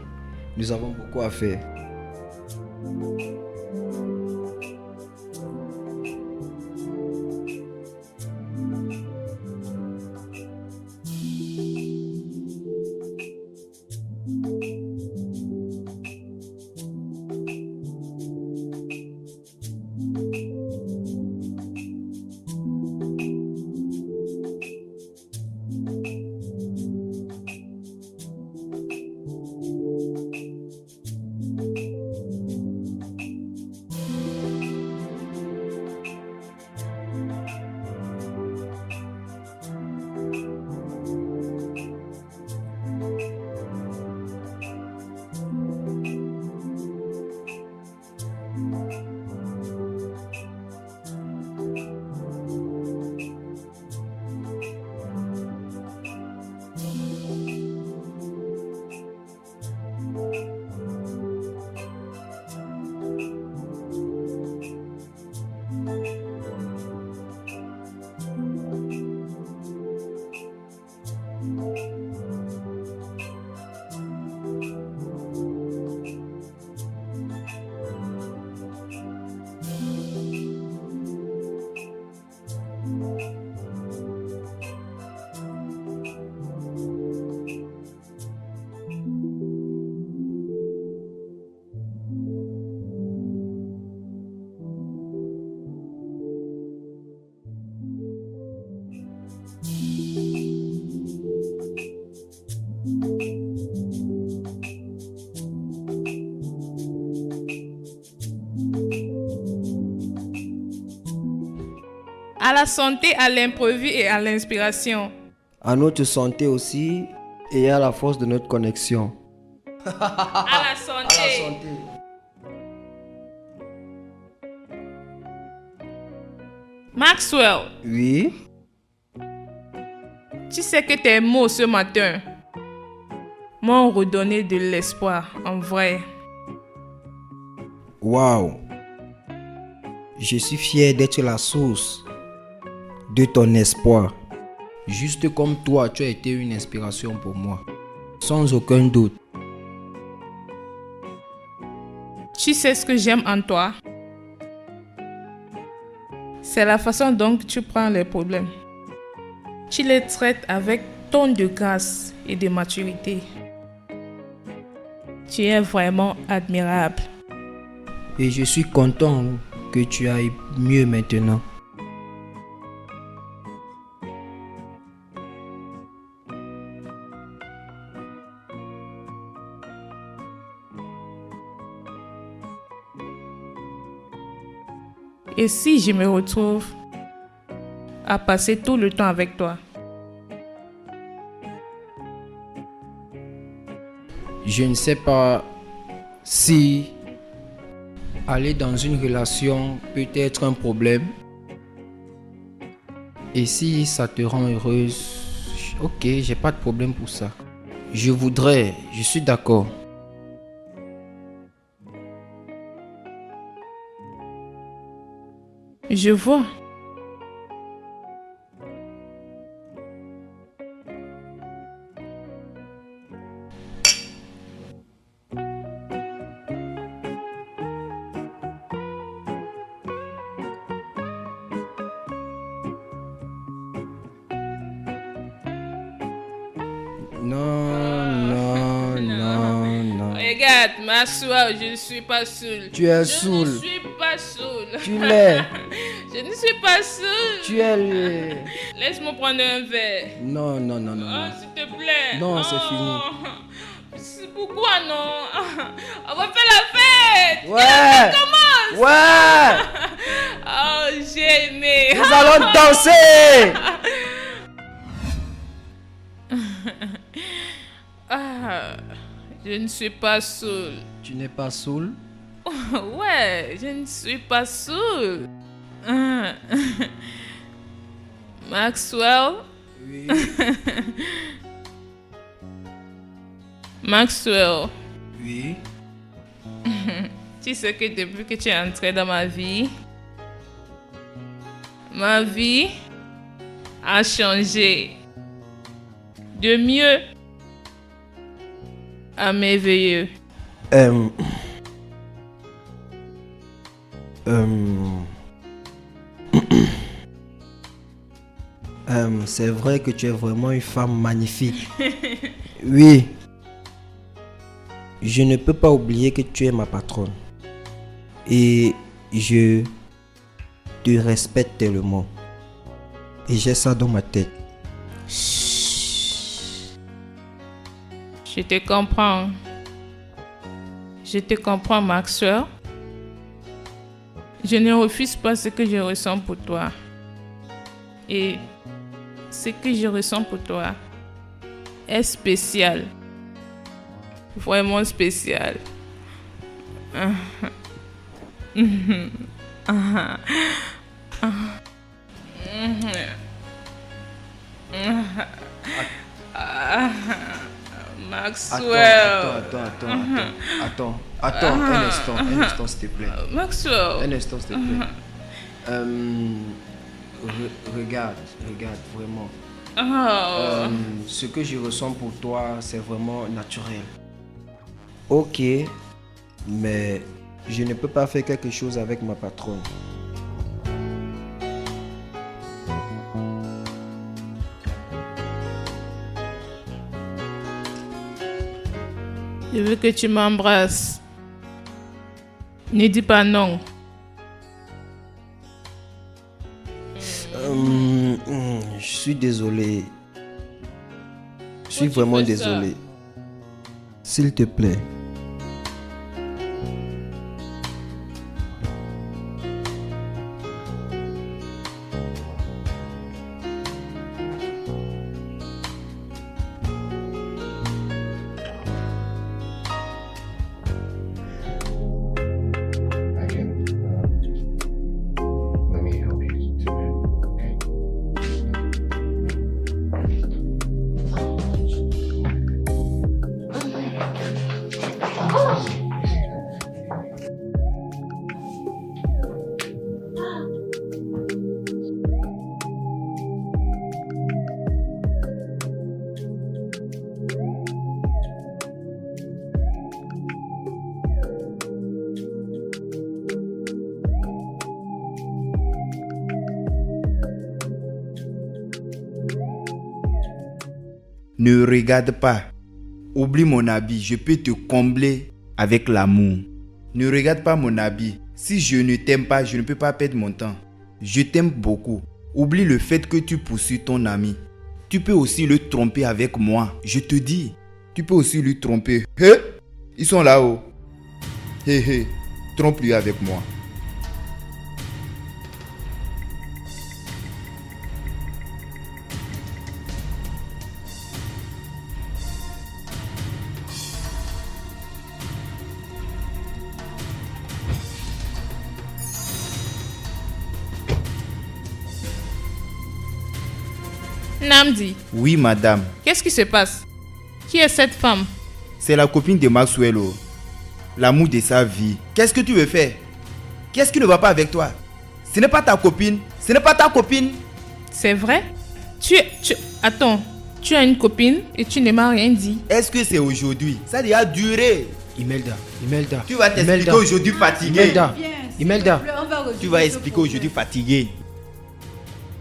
Nous avons beaucoup à faire. À la santé, à l'imprévu et à l'inspiration. À notre santé aussi et à la force de notre connexion. À la santé. Maxwell, Oui. tu sais que tes mots ce matin m'ont redonné de l'espoir, en vrai. Waouh. Je suis fier d'être la source de ton espoir. Juste comme toi, tu as été une inspiration pour moi. Sans aucun doute. Tu sais ce que j'aime en toi? C'est la façon dont tu prends les problèmes. Tu les traites avec tant de grâce et de maturité. Tu es vraiment admirable. Et je suis content que tu ailles mieux maintenant. Et si je me retrouve à passer tout le temps avec toi? Je ne sais pas si aller dans une relation peut être un problème. Et si ça te rend heureuse, ok, j'ai pas de problème pour ça. Je suis d'accord. Je vois. Non. Regarde, Maxwell, je ne suis pas saoul. Tu es Je saoul. ne suis pas saoul. Tu l'es. Je ne suis pas saoul. Tu es... Laisse-moi prendre un verre. Non. Oh, s'il te plaît. Non, c'est C'est pourquoi non? On va faire la fête. Ouais. Commence. Ouais. Oh, j'ai aimé. Nous allons danser. Je ne suis pas saoul. Tu n'es pas saoul? Ouais, je ne suis pas saoul. Maxwell? Oui. Maxwell, Oui. tu sais que depuis que tu es entré dans ma vie a changé. De mieux à merveilleux. C'est vrai que tu es vraiment une femme magnifique. Oui. Je ne peux pas oublier que tu es ma patronne. Et je te respecte tellement. Et j'ai ça dans ma tête. Je te comprends. Je te comprends, Maxwell. Je ne refuse pas ce que je ressens pour toi. Et ce que je ressens pour toi est spécial. Vraiment spécial. Maxwell. Attends, un instant, s'il te plaît. Maxwell. Un instant, s'il te plaît. Regarde, vraiment. Ce que je ressens pour toi, c'est vraiment naturel. Ok, mais je ne peux pas faire quelque chose avec ma patronne. Je veux que tu m'embrasses. Ne dis pas non. Je suis désolé. Je suis Pourquoi tu vraiment fais ça? désolé. S'il te plaît. Let me help you do it. Okay. Ne regarde pas. Oublie mon habit, je peux te combler avec l'amour. Ne regarde pas mon habit. Si je ne t'aime pas, je ne peux pas perdre mon temps. Je t'aime beaucoup. Oublie le fait que tu poursuis ton ami. Tu peux aussi le tromper avec moi. Je te dis, tu peux aussi lui tromper. Hé, ils sont là-haut. Hé, trompe-lui avec moi. Namdi, Oui, madame. qu'est-ce qui se passe? Qui est cette femme? C'est la copine de Maxwell. Oh. L'amour de sa vie. Qu'est-ce que tu veux faire? Qu'est-ce qui ne va pas avec toi? Ce n'est pas ta copine. Ce n'est pas ta copine. C'est vrai? Attends, tu as une copine et tu ne m'as rien dit. Est-ce que c'est aujourd'hui? Ça a duré. Imelda. Tu vas t'expliquer aujourd'hui fatigué. Imelda. Viens, s'il Imelda. te plaît, on va résoudre Tu vas ce expliquer problème. aujourd'hui fatigué.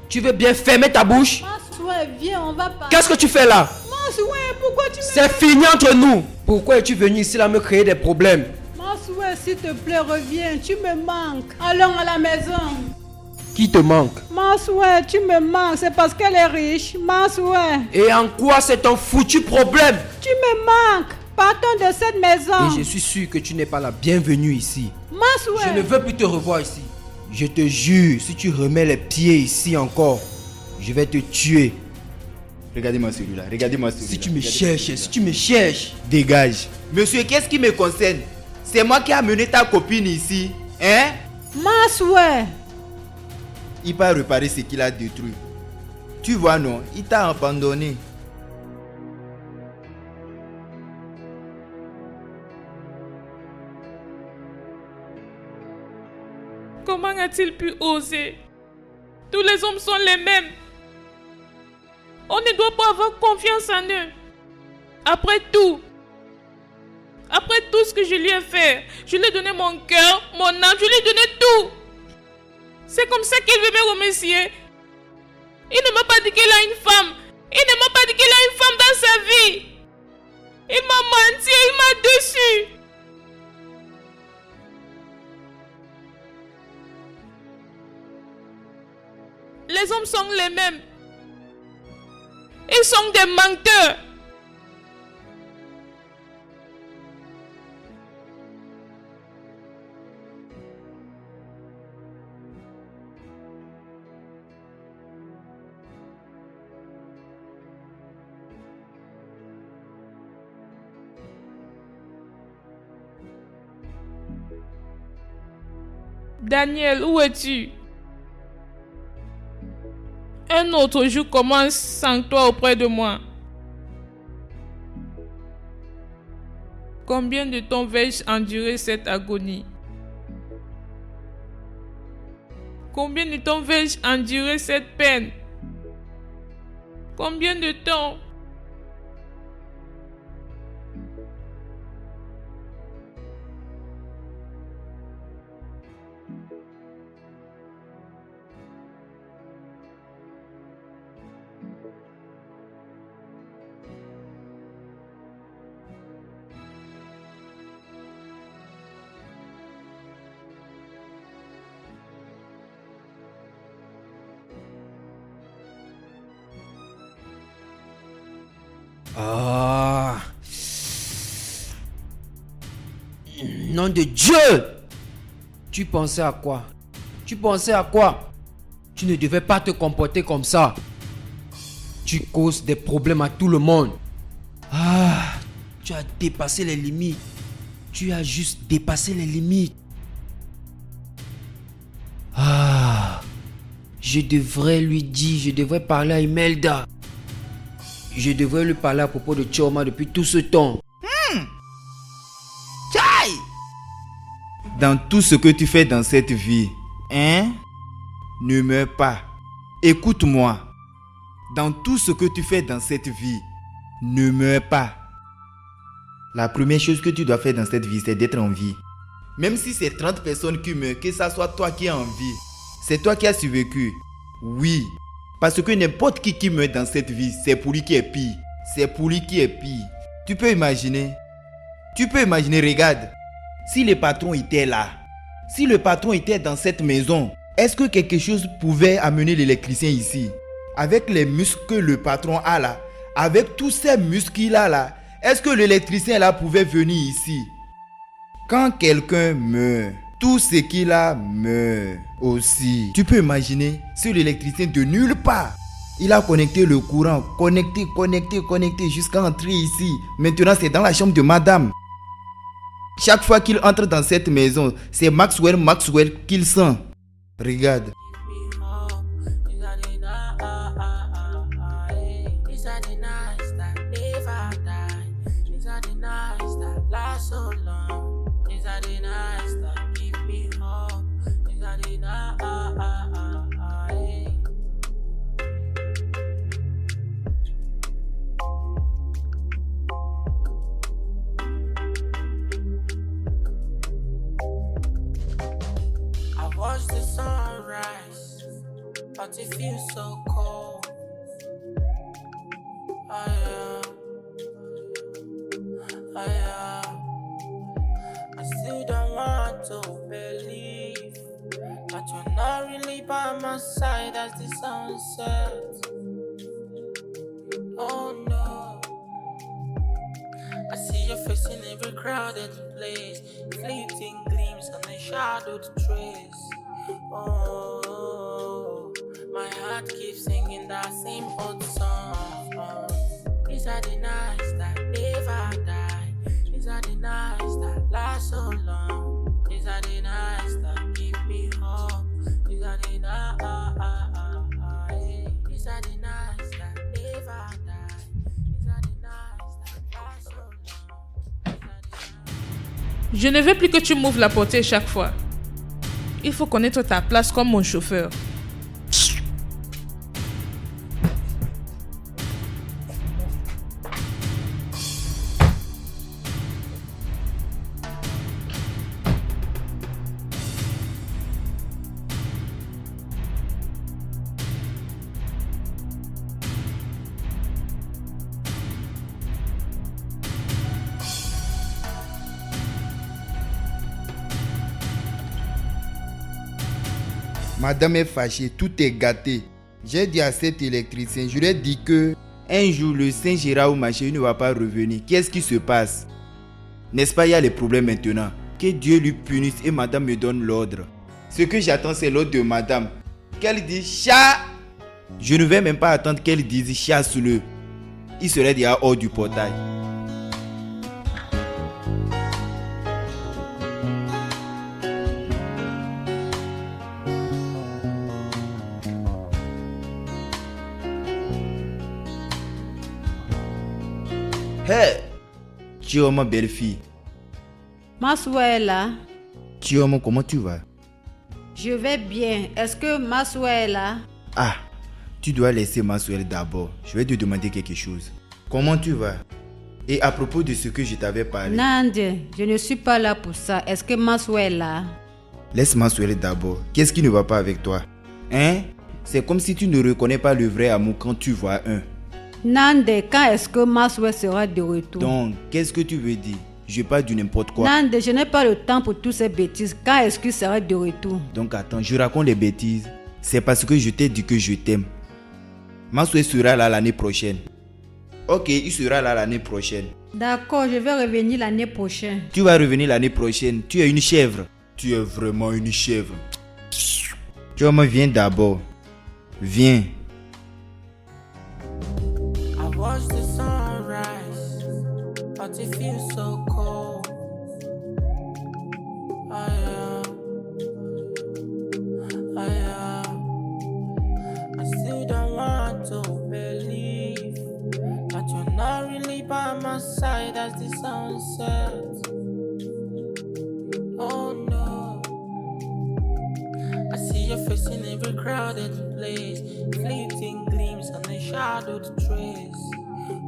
Tu veux bien fermer ta bouche? Maxwell, viens, on va parler. Qu'est-ce que tu fais là? Maxwell, pourquoi tu me... C'est fini entre nous. Pourquoi es-tu venu ici là me créer des problèmes? Maxwell, s'il te plaît, reviens, tu me manques. Allons à la maison. Qui te manque? Maxwell, tu me manques, c'est parce qu'elle est riche. Maxwell, Et en quoi c'est ton foutu problème? tu me manques. Partons de cette maison. Et je suis sûr que tu n'es pas la bienvenue ici. Maxwell. Je ne veux plus te revoir ici. Je te jure, si tu remets les pieds ici encore, je vais te tuer. Regardez-moi celui-là. Regardez-moi celui-là. Si tu me Regardez-moi cherches, celui-là. si tu me cherches. Dégage. Monsieur, qu'est-ce qui me concerne? C'est moi qui ai amené ta copine ici. Hein? Maxwell. Il va réparer ce qu'il a détruit. Tu vois, non? Il t'a abandonné. Comment a-t-il pu oser? Tous les hommes sont les mêmes. On ne doit pas avoir confiance en eux. Après tout ce que je lui ai fait, je lui ai donné mon cœur, mon âme, je lui ai donné tout. C'est comme ça qu'il veut me remercier. Il ne m'a pas dit qu'il a une femme. Il ne m'a pas dit qu'il a une femme dans sa vie. Il m'a menti, il m'a déçu. Les hommes sont les mêmes. Ils sont des menteurs. Daniel, où es-tu? Un autre jour commence sans toi auprès de moi. Combien de temps vais-je endurer cette agonie? Combien de temps vais-je endurer cette peine? Combien de temps? Ah. Nom de Dieu! Tu pensais à quoi? Tu pensais à quoi? Tu ne devais pas te comporter comme ça. Tu causes des problèmes à tout le monde. Ah, tu as dépassé les limites. Tu as juste dépassé les limites. Ah, je devrais lui dire, je devrais parler à Imelda. Je devrais lui parler à propos de Chioma depuis tout ce temps. Tchaï! Dans tout ce que tu fais dans cette vie, ne meurs pas. Écoute-moi. Dans tout ce que tu fais dans cette vie, ne meurs pas. La première chose que tu dois faire dans cette vie, c'est d'être en vie. Même si c'est 30 personnes qui meurent, que ça soit toi qui es en vie, c'est toi qui as survécu. Oui. Parce que n'importe qui meurt dans cette vie, c'est pour lui qui est pire. C'est pour lui qui est pire. Tu peux imaginer. Regarde. Si le patron était là, si le patron était dans cette maison, est-ce que quelque chose pouvait amener l'électricien ici? Avec les muscles que le patron a là, avec tous ces muscles qu'il a là, est-ce que l'électricien là pouvait venir ici? Quand quelqu'un meurt, tout ce qu'il a meurt aussi. Tu peux imaginer si l'électricien de nulle part, il a connecté le courant, connecté jusqu'à entrer ici. Maintenant c'est dans la chambre de madame. Chaque fois qu'il entre dans cette maison, c'est Maxwell qu'il sent. Regarde. Watch the sunrise, but it feels so cold. I still don't want to believe that you're not really by my side as the sun sets. Oh no, I see your face in every crowded place, fleeting gleams on a shadowed trace. Oh, my heart keeps singing that same old song. These are the nights that never die. These are the nights that last so long. These are the nights that give me hope. These are the nights. These are the nights that never die. These are the nights that last so long. Je ne veux plus que tu m'ouvres la portière chaque fois. Il faut connaître ta place comme mon chauffeur. Madame est fâchée, tout est gâté. J'ai dit à cet électricien, je lui ai dit que un jour le Saint Gérard au marché ne va pas revenir. Qu'est-ce qui se passe? N'est-ce pas, il y a les problèmes maintenant. Que Dieu lui punisse et madame me donne l'ordre. Ce que j'attends, c'est l'ordre de madame. Qu'elle dise chat. Je ne vais même pas attendre qu'elle dise chasse-le. Il serait déjà hors du portail. Hey, Chioma, belle fille. Maxwell là, Chioma, comment tu vas? je vais bien. Est-ce que Maxwell là? Ah, Tu dois laisser Maxwell d'abord. Je vais te demander quelque chose. Comment tu vas? Et à propos de ce que je t'avais parlé. Nande, je ne suis pas là pour ça. Est-ce que Maxwell est là? Laisse Maxwell d'abord. Qu'est-ce qui ne va pas avec toi? Hein? C'est comme si tu ne reconnais pas le vrai amour quand tu vois un. Nande, quand est-ce que Maxwell sera de retour? Donc, qu'est-ce que tu veux dire? Je parle du n'importe quoi. Nande, je n'ai pas le temps pour toutes ces bêtises. Quand est-ce qu'il sera de retour? Donc attends, je raconte des bêtises. C'est parce que je t'ai dit que je t'aime. Maxwell sera là l'année prochaine. Ok, il sera là l'année prochaine. D'accord, je vais revenir l'année prochaine. Tu vas revenir l'année prochaine. Tu es une chèvre. Tu es vraiment une chèvre. Tu vois, moi, viens d'abord. Viens. I watch the sunrise, but it feels so cold. I still don't want to believe that you're not really by my side as the sun sets. Oh no, I see your face in every crowded place, fleeting gleams on a shadowed trace.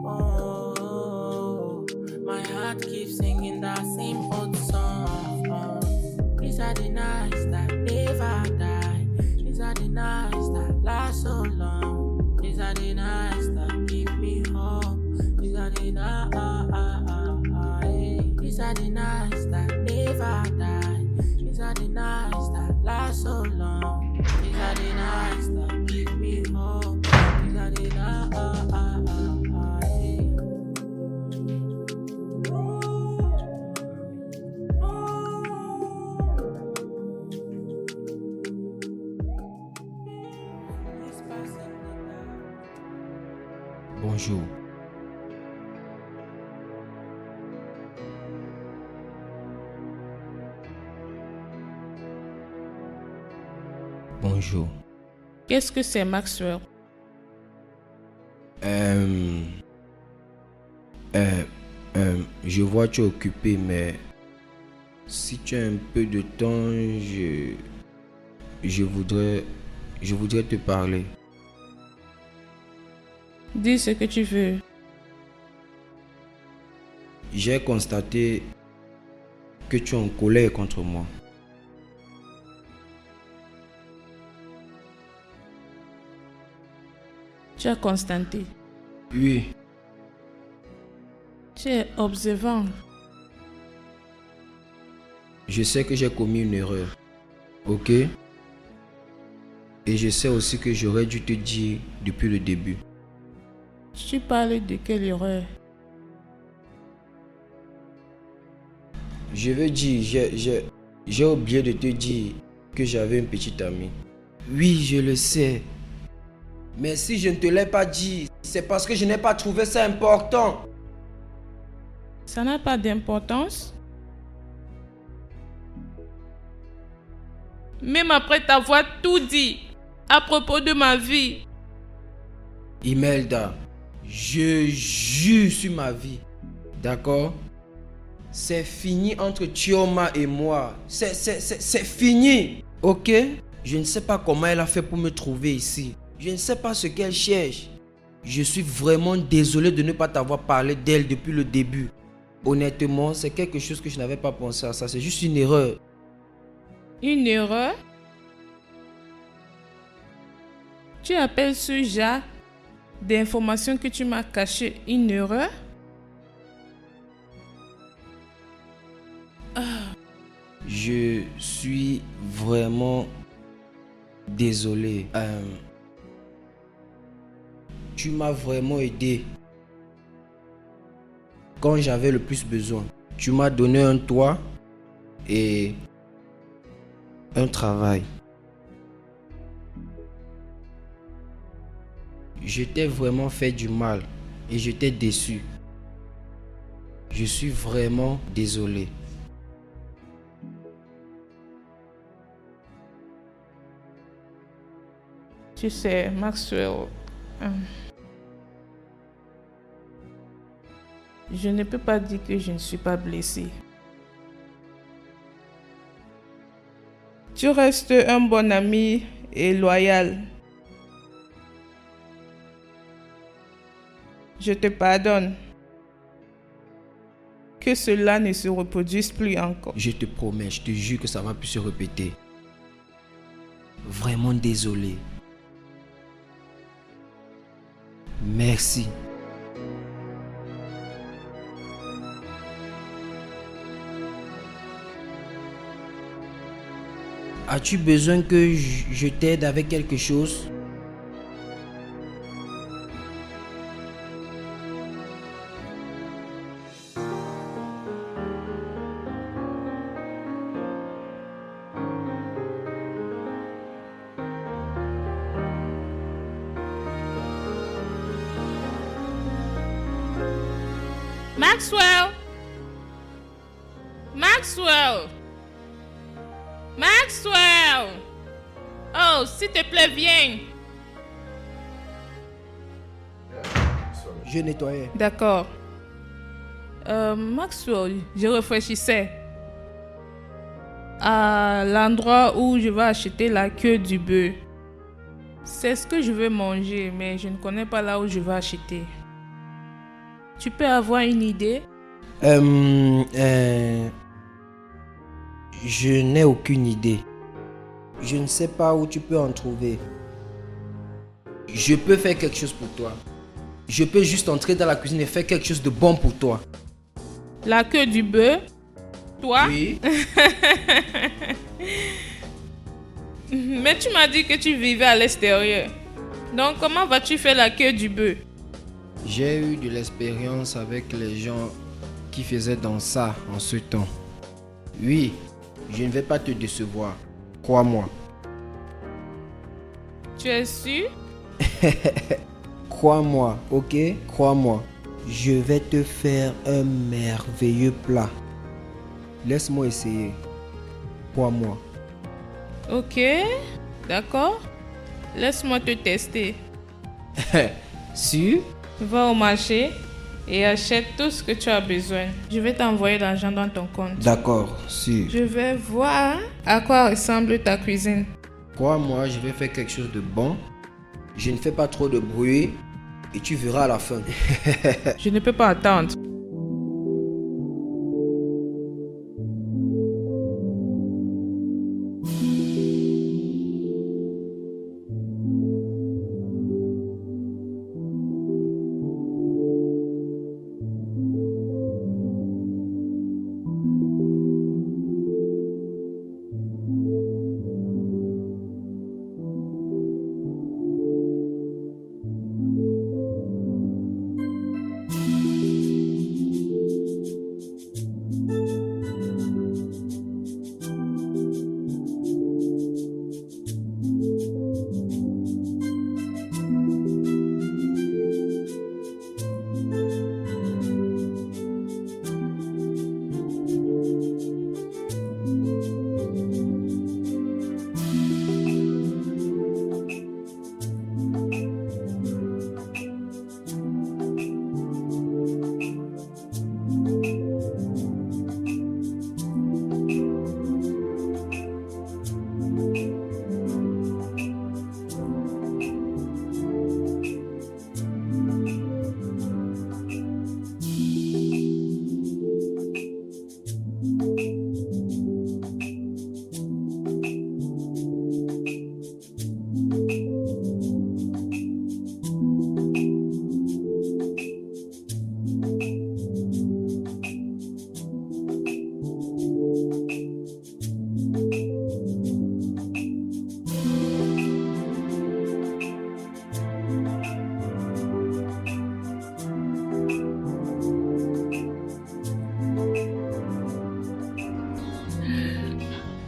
Oh, my heart keeps singing that same old song. These are the nights that never die. These are the nights that last so long. These are the nights that give me hope. These are the nights. These are the nights that never die. These are the nights that last so long. These are the nights that give me hope. These are the nights. Bonjour. Bonjour. Qu'est-ce que c'est, Maxwell? Je vois que tu es occupé, mais si tu as un peu de temps, je voudrais te parler. Dis ce que tu veux. J'ai constaté que tu es en colère contre moi. Tu as constaté. Oui, Tu es observant. je sais que j'ai commis une erreur. Ok? Et je sais aussi que j'aurais dû te dire depuis le début. Tu parles de quelle erreur? Je veux dire, j'ai oublié de te dire que j'avais un petit ami. Oui, je le sais. Mais si je ne te l'ai pas dit, c'est parce que je n'ai pas trouvé ça important. Ça n'a pas d'importance. Même après t'avoir tout dit à propos de ma vie. Imelda, je jure sur ma vie. D'accord? C'est fini entre Chioma et moi. C'est fini. Ok? Je ne sais pas comment elle a fait pour me trouver ici. Je ne sais pas ce qu'elle cherche. Je suis vraiment désolé de ne pas t'avoir parlé d'elle depuis le début. Honnêtement, c'est quelque chose que je n'avais pas pensé à ça. C'est juste une erreur. Une erreur? Tu appelles ce genre d'informations que tu m'as cachées une erreur? Je suis vraiment désolé. Tu m'as vraiment aidé quand j'avais le plus besoin. Tu m'as donné un toit et un travail. Je t'ai vraiment fait du mal et je t'ai déçu. Je suis vraiment désolé. Tu sais, Maxwell, je ne peux pas dire que je ne suis pas blessée. Tu restes un bon ami et loyal. Je te pardonne. Que cela ne se reproduise plus encore. Je te promets, je te jure que ça va plus se répéter. Vraiment désolé. Merci. As-tu besoin que je t'aide avec quelque chose? Maxwell! Maxwell! Maxwell! Oh, s'il te plaît, viens. Je nettoyais. D'accord. Maxwell, je réfléchissais à l'endroit où je vais acheter la queue du bœuf. C'est ce que je veux manger, mais je ne connais pas là où je vais acheter. Tu peux avoir une idée? Je n'ai aucune idée. Je ne sais pas où tu peux en trouver. Je peux faire quelque chose pour toi. Je peux juste entrer dans la cuisine et faire quelque chose de bon pour toi. La queue du bœuf? Toi? Oui. Mais tu m'as dit que tu vivais à l'extérieur. Donc comment vas-tu faire la queue du bœuf? J'ai eu de l'expérience avec les gens qui faisaient dans ça en ce temps. Oui, je ne vais pas te décevoir. Crois-moi. Tu es sûr? Crois-moi, ok? Crois-moi. Je vais te faire un merveilleux plat. Laisse-moi essayer. Crois-moi. Ok, d'accord. Laisse-moi te tester. Sûr? Va au marché et achète tout ce que tu as besoin. Je vais t'envoyer l'argent dans ton compte. D'accord, sûr. Je vais voir à quoi ressemble ta cuisine. Crois-moi, je vais faire quelque chose de bon. Je ne fais pas trop de bruit et tu verras à la fin. Je ne peux pas attendre.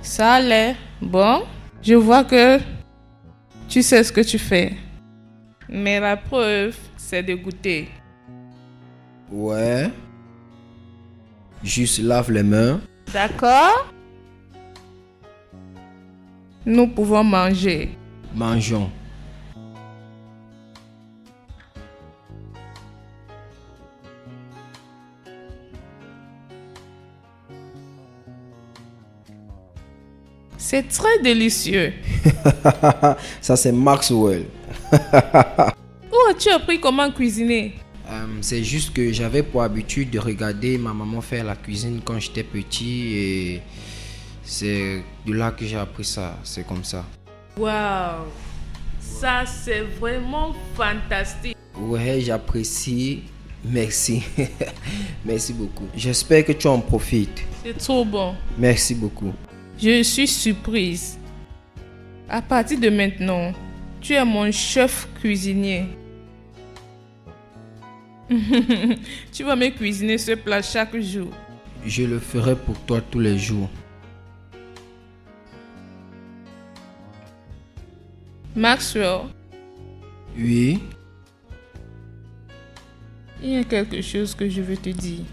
Ça a l'air bon. Je vois que tu sais ce que tu fais. Mais la preuve, c'est de goûter. Ouais. Juste lave les mains. D'accord? Nous pouvons manger. Mangeons. C'est très délicieux. Ça, c'est Maxwell. Où as-tu appris comment cuisiner? C'est juste que j'avais pour habitude de regarder ma maman faire la cuisine quand j'étais petit et c'est de là que j'ai appris ça. C'est comme ça. Waouh! Ça, c'est vraiment fantastique. Ouais, j'apprécie. Merci. Merci beaucoup. J'espère que tu en profites. C'est trop bon. Merci beaucoup. Je suis surprise. À partir de maintenant, tu es mon chef cuisinier. Tu vas me cuisiner ce plat chaque jour. Je le ferai pour toi tous les jours. Maxwell, Oui, il y a quelque chose que je veux te dire.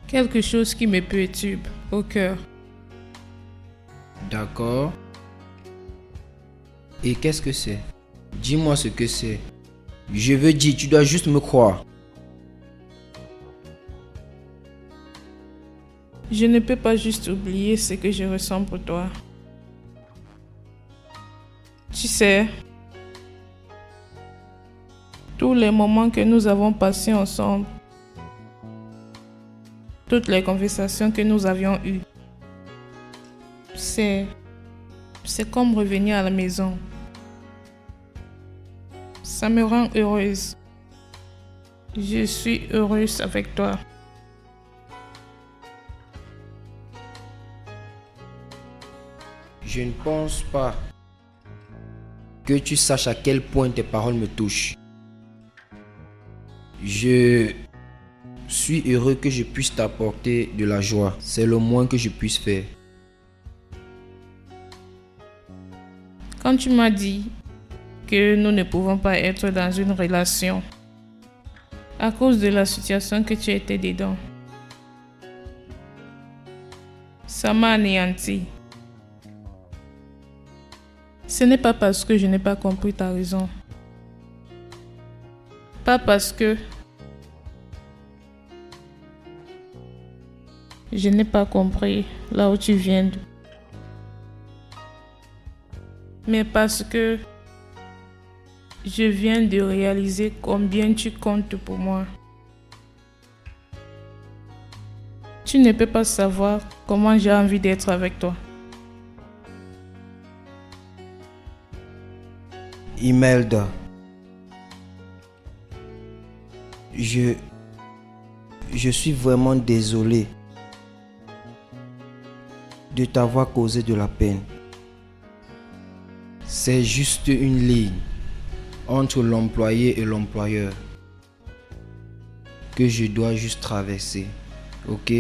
Quelque chose qui me perturbe au cœur. d'accord. Et qu'est-ce que c'est? Dis-moi ce que c'est. Je veux dire, tu dois juste me croire. Je ne peux pas juste oublier ce que je ressens pour toi. Tu sais, tous les moments que nous avons passés ensemble, toutes les conversations que nous avions eues, c'est comme revenir à la maison. Ça me rend heureuse. Je suis heureuse avec toi. Je ne pense pas que tu saches à quel point tes paroles me touchent. Je suis heureux que je puisse t'apporter de la joie. C'est le moins que je puisse faire. Quand tu m'as dit que nous ne pouvons pas être dans une relation à cause de la situation que tu étais dedans, ça m'a anéanti. Ce n'est pas parce que je n'ai pas compris ta raison. Pas parce que je n'ai pas compris là où tu viens. Mais parce que je viens de réaliser combien tu comptes pour moi. Tu ne peux pas savoir comment j'ai envie d'être avec toi. Imelda, je suis vraiment désolé de t'avoir causé de la peine. C'est juste une ligne entre l'employé et l'employeur que je dois juste traverser, ok?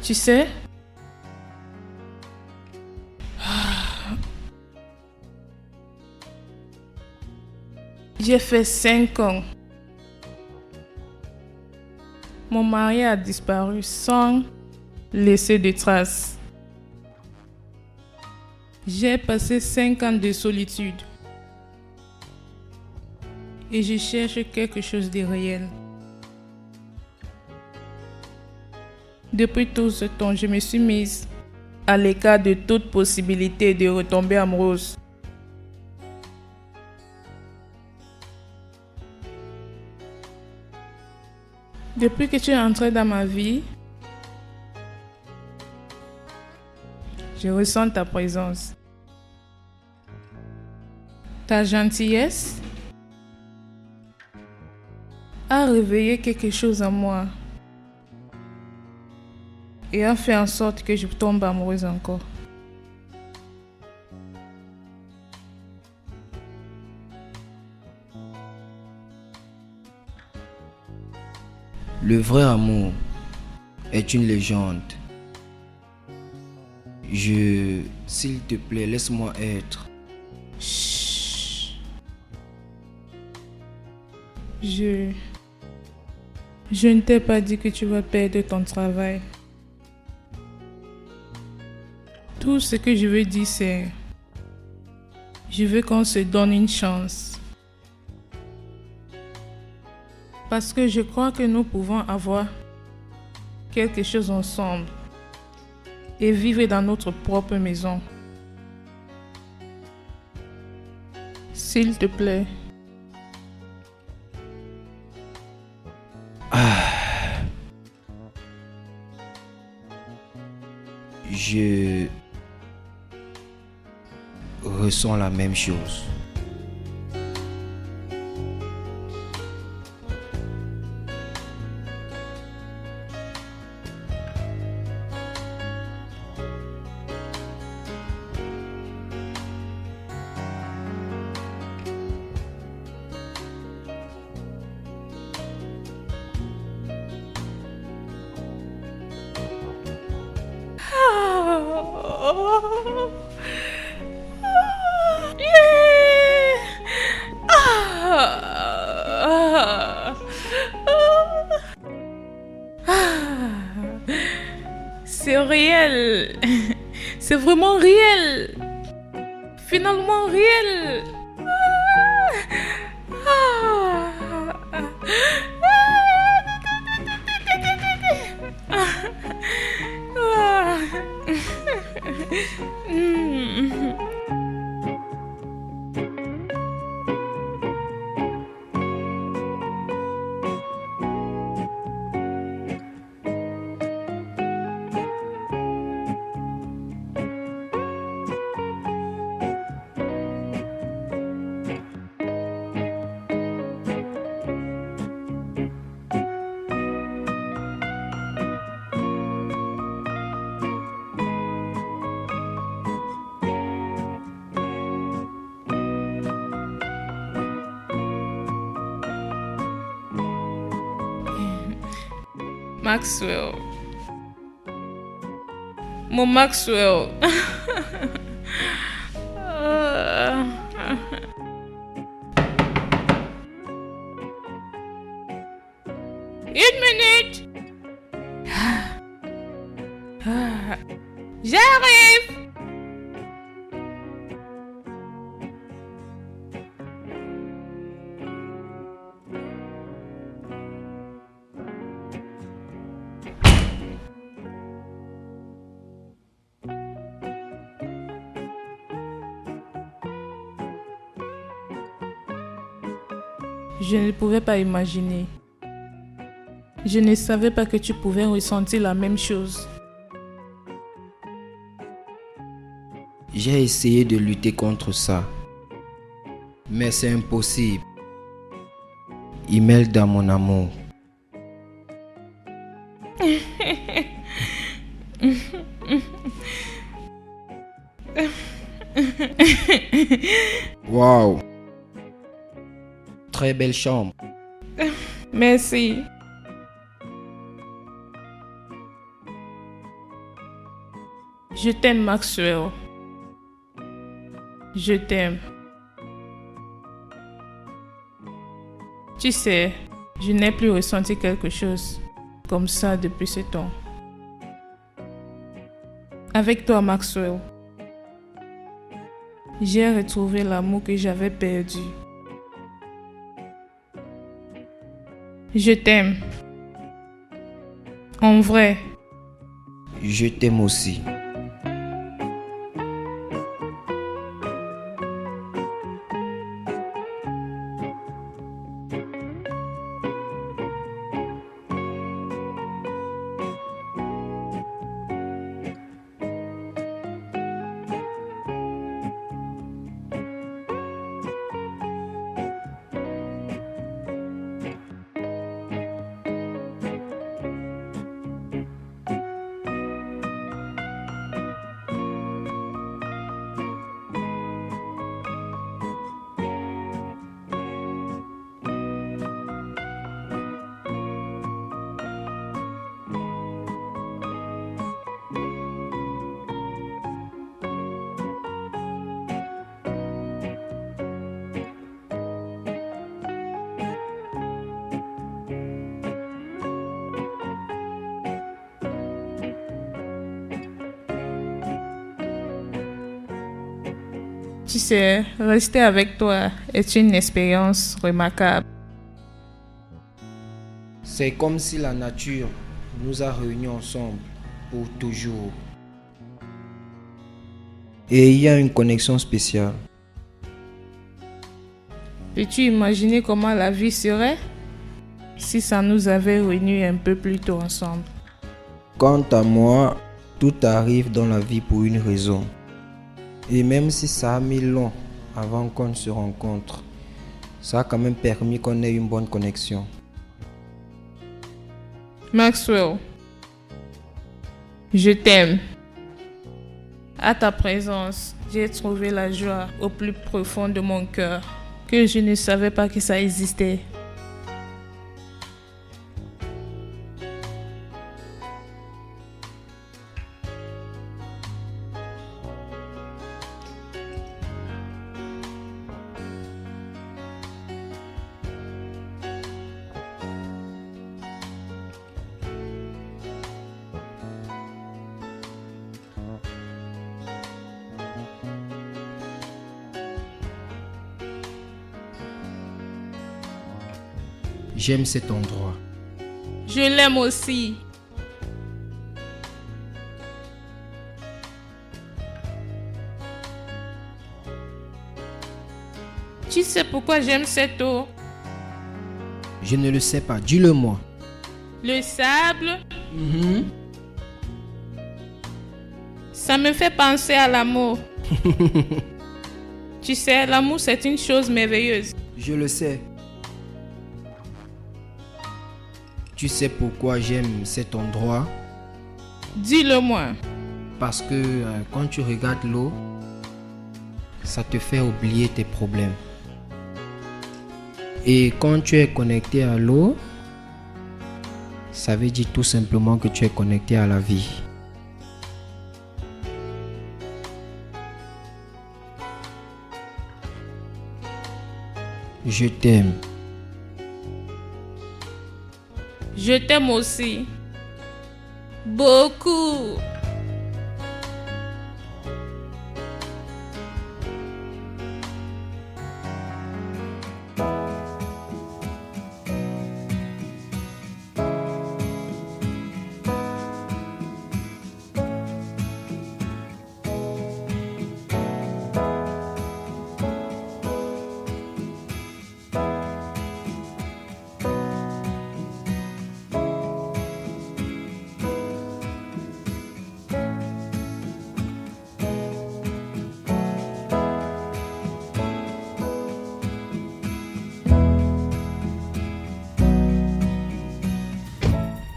Tu sais, j'ai fait 5 ans. Mon mari a disparu sans laisser de traces. J'ai passé 5 ans de solitude. Et je cherche quelque chose de réel. Depuis tout ce temps, je me suis mise à l'écart de toute possibilité de retomber amoureuse. Depuis que tu es entré dans ma vie, je ressens ta présence. Ta gentillesse a réveillé quelque chose en moi et a fait en sorte que je tombe amoureuse encore. Le vrai amour est une légende. S'il te plaît, laisse-moi être. Chut. Je ne t'ai pas dit que tu vas perdre ton travail. Tout ce que je veux dire, c'est... Je veux qu'on se donne une chance. Parce que je crois que nous pouvons avoir quelque chose ensemble et vivre dans notre propre maison. S'il te plaît. Je ressens la même chose. C'est réel. C'est vraiment réel. Finalement réel. Maxwell. Mon Maxwell. Une minute. J'arrive. Je ne pouvais pas imaginer. Je ne savais pas que tu pouvais ressentir la même chose. J'ai essayé de lutter contre ça, mais c'est impossible. Imelda, mon amour. Waouh! Très belle chambre. Merci. Je t'aime, Maxwell. Je t'aime. Tu sais, je n'ai plus ressenti quelque chose comme ça depuis ce temps. Avec toi, Maxwell, j'ai retrouvé l'amour que j'avais perdu. Je t'aime. En vrai. Je t'aime aussi. Tu sais, rester avec toi est une expérience remarquable. C'est comme si la nature nous a réunis ensemble pour toujours. Et il y a une connexion spéciale. Peux-tu imaginer comment la vie serait si ça nous avait réunis un peu plus tôt ensemble? Quant à moi, tout arrive dans la vie pour une raison. Et même si ça a mis long avant qu'on se rencontre, ça a quand même permis qu'on ait une bonne connexion. Maxwell, je t'aime. À ta présence, j'ai trouvé la joie au plus profond de mon cœur, que je ne savais pas que ça existait. J'aime cet endroit. Je l'aime aussi. Tu sais pourquoi j'aime cette eau? Je ne le sais pas, dis-le-moi. Le sable, ça me fait penser à l'amour. Tu sais, l'amour c'est une chose merveilleuse. Je le sais. Tu sais pourquoi j'aime cet endroit? Dis-le-moi. Parce que quand tu regardes l'eau, ça te fait oublier tes problèmes. Et quand tu es connecté à l'eau, ça veut dire tout simplement que tu es connecté à la vie. Je t'aime. Je t'aime aussi. Beaucoup.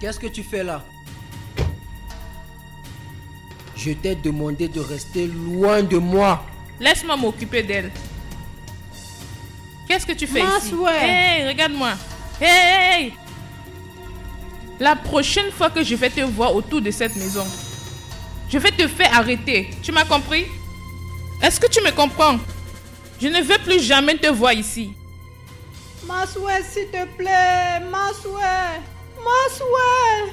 Qu'est-ce que tu fais là? Je t'ai demandé de rester loin de moi. Laisse-moi m'occuper d'elle. Qu'est-ce que tu fais ici? Maxwell. Hey, regarde-moi. Hey! La prochaine fois que je vais te voir autour de cette maison, je vais te faire arrêter. Tu m'as compris? Est-ce que tu me comprends? Je ne veux plus jamais te voir ici. Maxwell, s'il te plaît. Maxwell. Maxwell.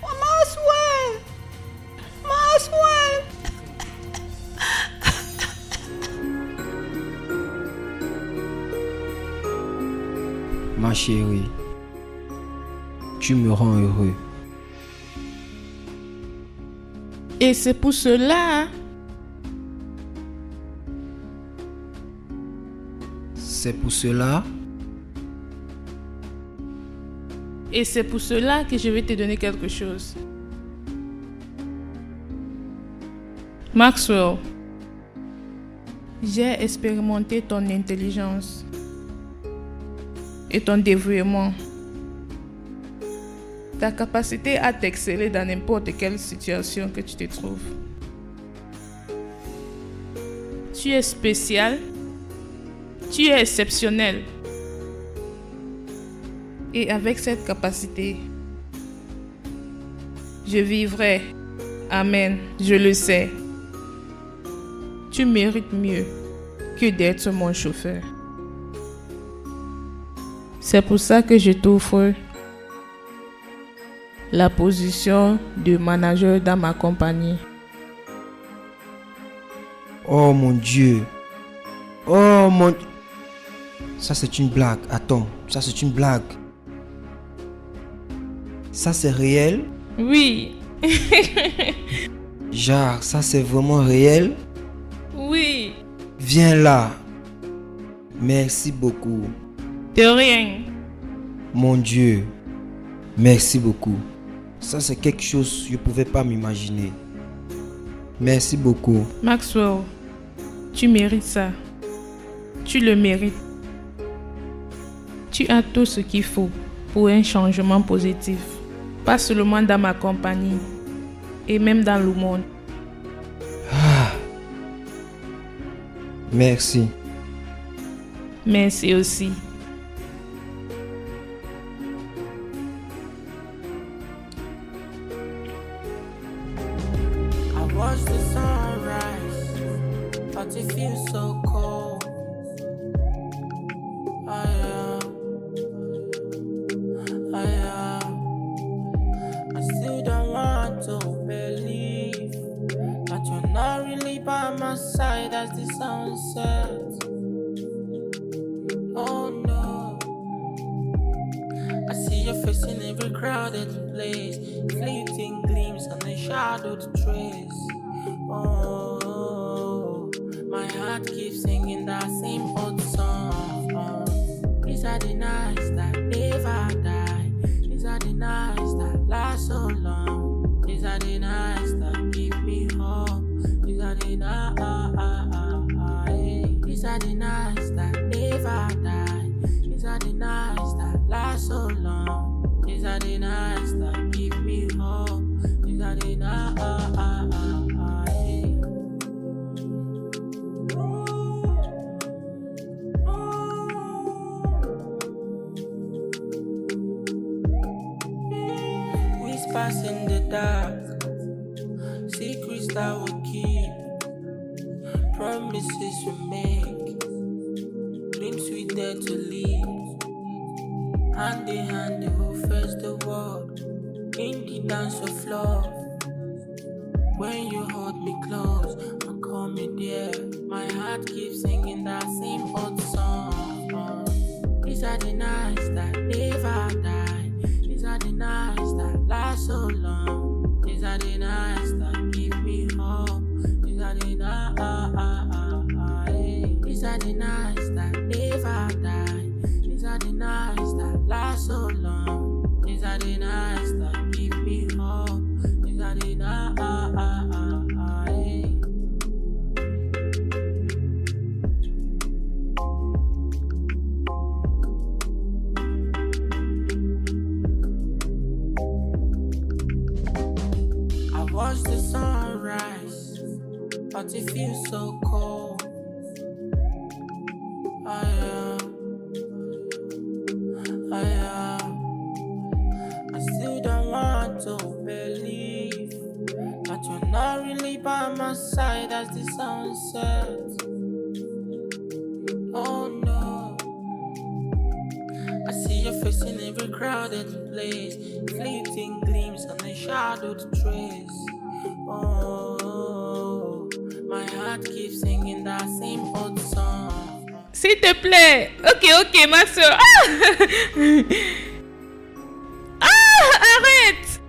Maxwell. Maxwell. Ma chérie, tu me rends heureux. Et c'est pour cela, hein? C'est pour cela. Et c'est pour cela que je vais te donner quelque chose. Maxwell, j'ai expérimenté ton intelligence et ton dévouement. Ta capacité à t'exceller dans n'importe quelle situation que tu te trouves. Tu es spécial. Tu es exceptionnel. Et avec cette capacité, je vivrai. Amen, je le sais. Tu mérites mieux que d'être mon chauffeur. C'est pour ça que je t'offre la position de manager dans ma compagnie. Oh mon Dieu. Oh mon... Ça c'est une blague. Attends, ça c'est une blague. Ça c'est réel? Oui. Genre, ça c'est vraiment réel? Oui. Viens là. Merci beaucoup. De rien. Mon Dieu. Merci beaucoup. Ça, c'est quelque chose que je ne pouvais pas m'imaginer. Merci beaucoup. Maxwell, tu mérites ça. Tu le mérites. Tu as tout ce qu'il faut pour un changement positif. Pas seulement dans ma compagnie, et même dans le monde. Merci. Merci aussi. I watch the sunrise, but it feels so cold. I still don't want to believe that you're not really by my side as the sun sets. Oh no, I see your face in every crowded place, fleeting gleams on a shadowed trace. Oh, my heart keeps singing that same old song. These are the nights that never die. These are the nights that last so long. These are the nights that give me hope. These are the nights. These are the nights that never die. These are the nights that last so long. These are the nights that give me hope. These are the nights. Whispers in the dark, secrets that we keep, promises we make, dreams we dare to leave. Hand in hand, they will face the world in the dance of love. When you hold me close and call me dear, my heart keeps singing that same old song. These are the nights that never die. These are the nights that last so long. These are the nights that give me hope. These are the nights. These are the nights that never die. These are the nights that last so long. These are the nights that give me hope. These are the nights. I watch the sunrise, but it feels so cold. I still don't want to believe that you're not really by my side as the sun sets. Oh no, I see your face in every crowded place, fleeting gleams on a shadowed trace. Oh, my heart keeps singing that same old song. S'il te plaît. Ok, Maxwell. Arrête.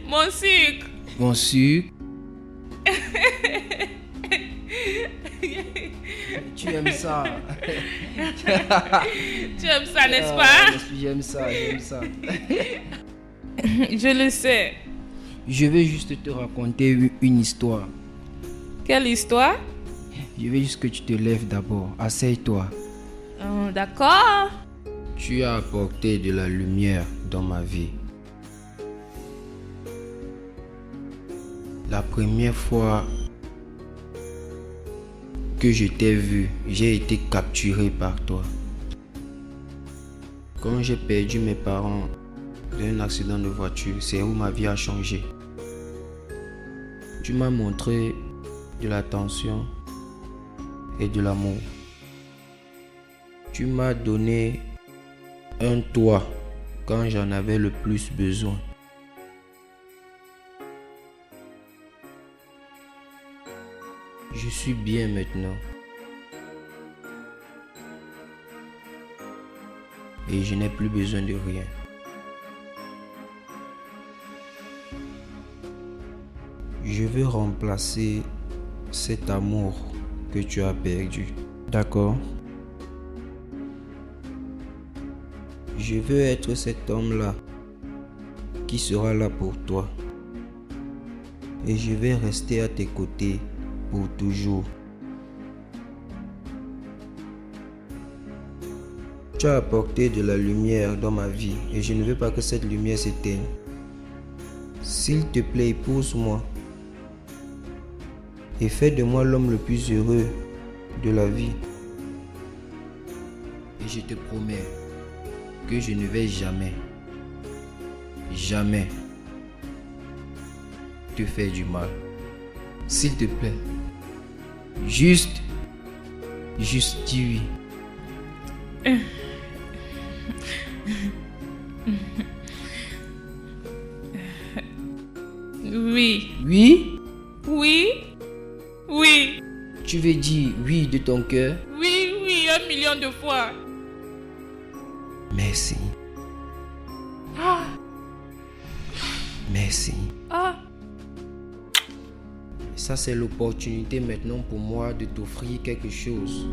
Mon sucre. Mon sucre. Tu aimes ça. Tu aimes ça, n'est-ce pas? J'aime ça. Je le sais. Je vais juste te raconter une histoire. Quelle histoire? Je veux juste que tu te lèves d'abord. Asseye-toi. D'accord. Tu as apporté de la lumière dans ma vie. La première fois que je t'ai vu, j'ai été capturé par toi. Quand j'ai perdu mes parents d'un accident de voiture, c'est où ma vie a changé. Tu m'as montré de l'attention et de l'amour. Tu m'as donné un toit quand j'en avais le plus besoin. Je suis bien maintenant. Et je n'ai plus besoin de rien. Je veux remplacer cet amour que tu as perdu. D'accord? Je veux être cet homme-là qui sera là pour toi. Et je vais rester à tes côtés pour toujours. Tu as apporté de la lumière dans ma vie et je ne veux pas que cette lumière s'éteigne. S'il te plaît, épouse-moi et fais de moi l'homme le plus heureux de la vie. Et je te promets que je ne vais jamais te faire du mal. S'il te plaît, juste dis oui. Oui. Oui? Oui. Oui. Tu veux dire oui de ton cœur? Oui, oui, 1 million de fois. Merci. Merci. Ah. Ça, c'est l'opportunité maintenant pour moi de t'offrir quelque chose.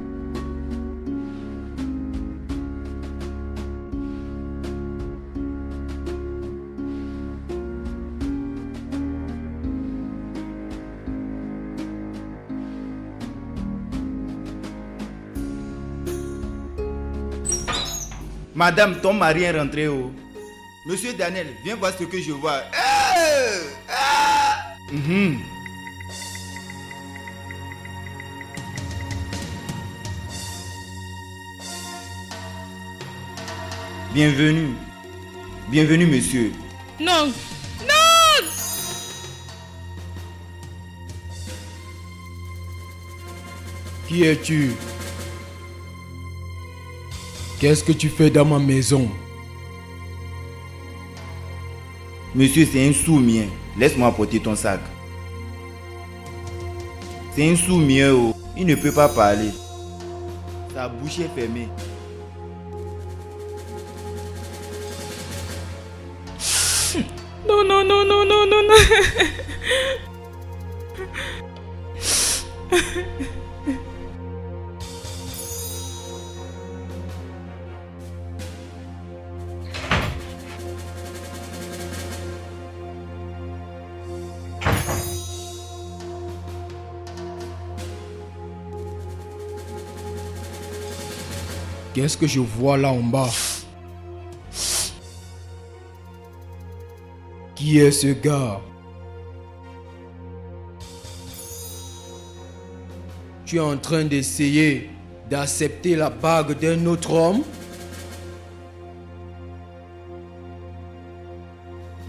Madame, ton mari est rentré où? Monsieur Daniel, viens voir ce que je vois. Bienvenue. Bienvenue, monsieur. Non. Non. Qui es-tu? Qu'est-ce que tu fais dans ma maison? Monsieur, c'est un sou mien. Laisse-moi porter ton sac. C'est un sou mien, oh. Il ne peut pas parler. Sa bouche est fermée. Non, non, non, non, non, non, non. Qu'est-ce que je vois là en bas? Qui est ce gars? Tu es en train d'essayer d'accepter la bague d'un autre homme?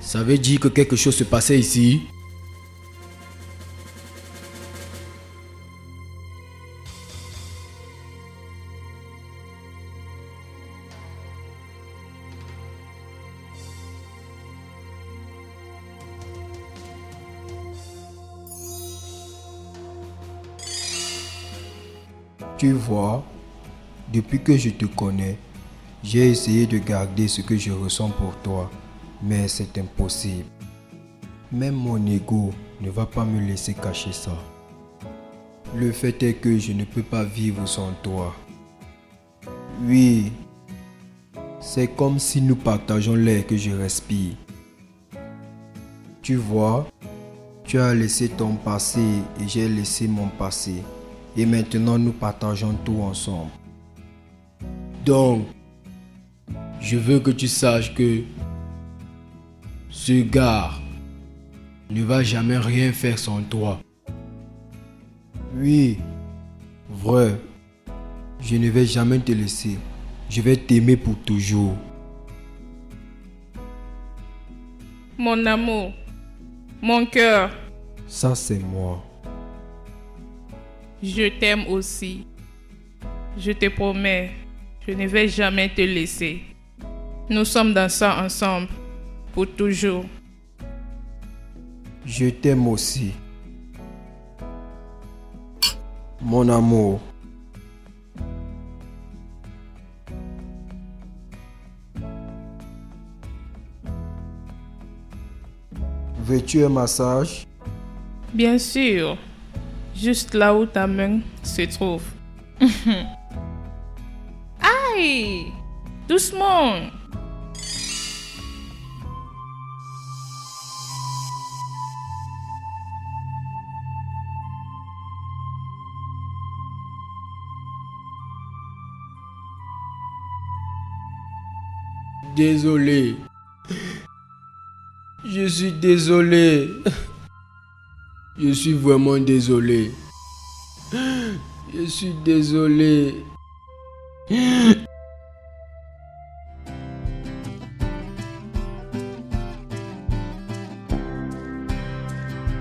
Ça veut dire que quelque chose se passait ici? Tu vois, depuis que je te connais, j'ai essayé de garder ce que je ressens pour toi, mais c'est impossible. Même mon ego ne va pas me laisser cacher ça. Le fait est que je ne peux pas vivre sans toi. Oui, c'est comme si nous partageons l'air que je respire. Tu vois, tu as laissé ton passé et j'ai laissé mon passé. Et maintenant, nous partageons tout ensemble. Donc, je veux que tu saches que ce gars ne va jamais rien faire sans toi. Oui, vrai. Je ne vais jamais te laisser. Je vais t'aimer pour toujours. Mon amour. Mon cœur. Ça, c'est moi. Je t'aime aussi. Je te promets, je ne vais jamais te laisser. Nous sommes dans ça ensemble, pour toujours. Je t'aime aussi. Mon amour. Veux-tu un massage? Bien sûr. Juste là où ta main se trouve. Aïe! Doucement! Désolé. Je suis désolé. Je suis vraiment désolé. Je suis désolé.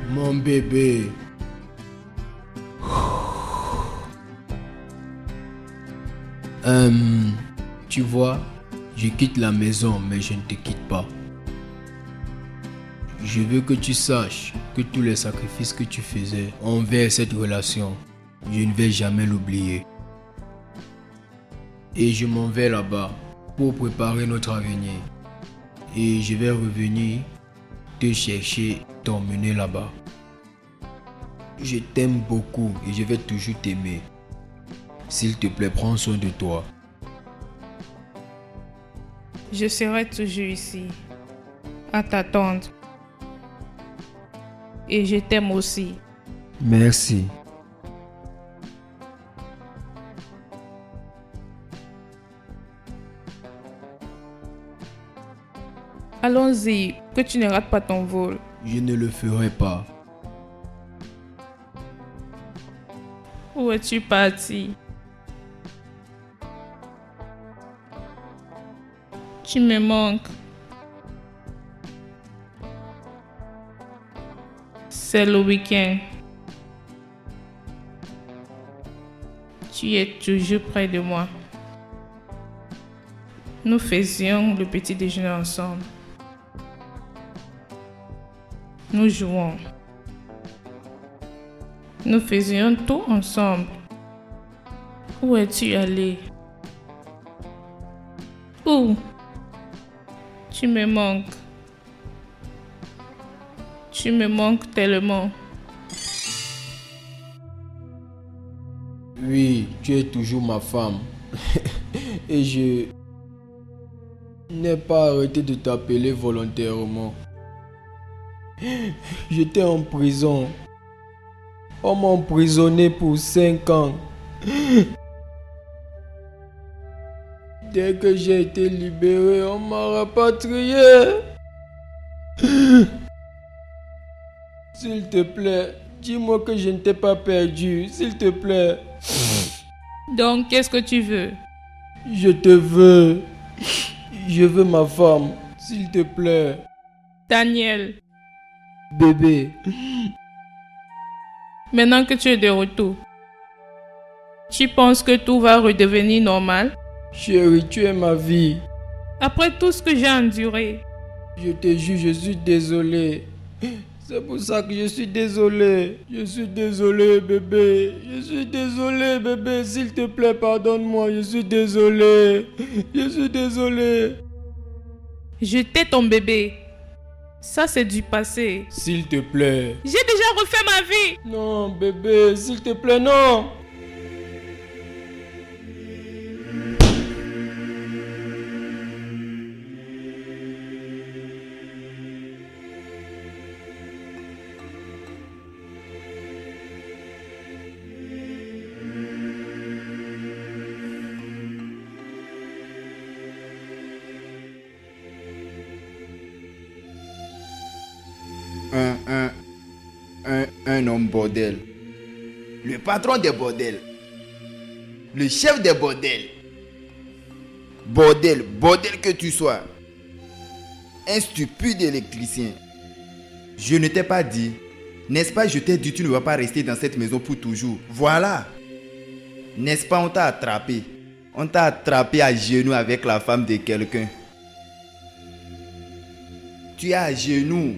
Mon bébé. Tu vois, je quitte la maison, mais je ne te quitte pas. Je veux que tu saches que tous les sacrifices que tu faisais envers cette relation, je ne vais jamais l'oublier. Et je m'en vais là-bas pour préparer notre avenir. Et je vais revenir te chercher, t'emmener là-bas. Je t'aime beaucoup et je vais toujours t'aimer. S'il te plaît, prends soin de toi. Je serai toujours ici, à t'attendre. Et je t'aime aussi. Merci. Allons-y, que tu ne rates pas ton vol. Je ne le ferai pas. Où es-tu parti? Tu me manques. C'est le week-end. Tu es toujours près de moi. Nous faisions le petit déjeuner ensemble. Nous jouons. Nous faisions tout ensemble. Où es-tu allé? Où? Tu me manques. Tu me manques tellement. Oui, tu es toujours ma femme. Et je n'ai pas arrêté de t'appeler volontairement. J'étais en prison. On m'a emprisonné pour 5 ans. Dès que j'ai été libéré, on m'a rapatrié. S'il te plaît, dis-moi que je ne t'ai pas perdu. S'il te plaît. Donc, qu'est-ce que tu veux? Je te veux. Je veux ma femme. S'il te plaît. Daniel, Bébé. maintenant que tu es de retour, tu penses que tout va redevenir normal? Chérie, tu es ma vie. Après tout ce que j'ai enduré, Je te jure, je suis désolé. C'est pour ça que je suis désolé. Je suis désolé, bébé. Je suis désolé, bébé. S'il te plaît, pardonne-moi. Je suis désolé. Je suis désolé. j'étais ton bébé. Ça, c'est du passé. S'il te plaît. J'ai déjà refait ma vie. Non, bébé, s'il te plaît, non. Un homme bordel. Le patron des bordels. Le chef des bordels. Bordel que tu sois. Un stupide électricien. Je ne t'ai pas dit. N'est-ce pas, je t'ai dit, tu ne vas pas rester dans cette maison pour toujours. Voilà. N'est-ce pas, on t'a attrapé. On t'a attrapé à genoux avec la femme de quelqu'un. Tu es à genoux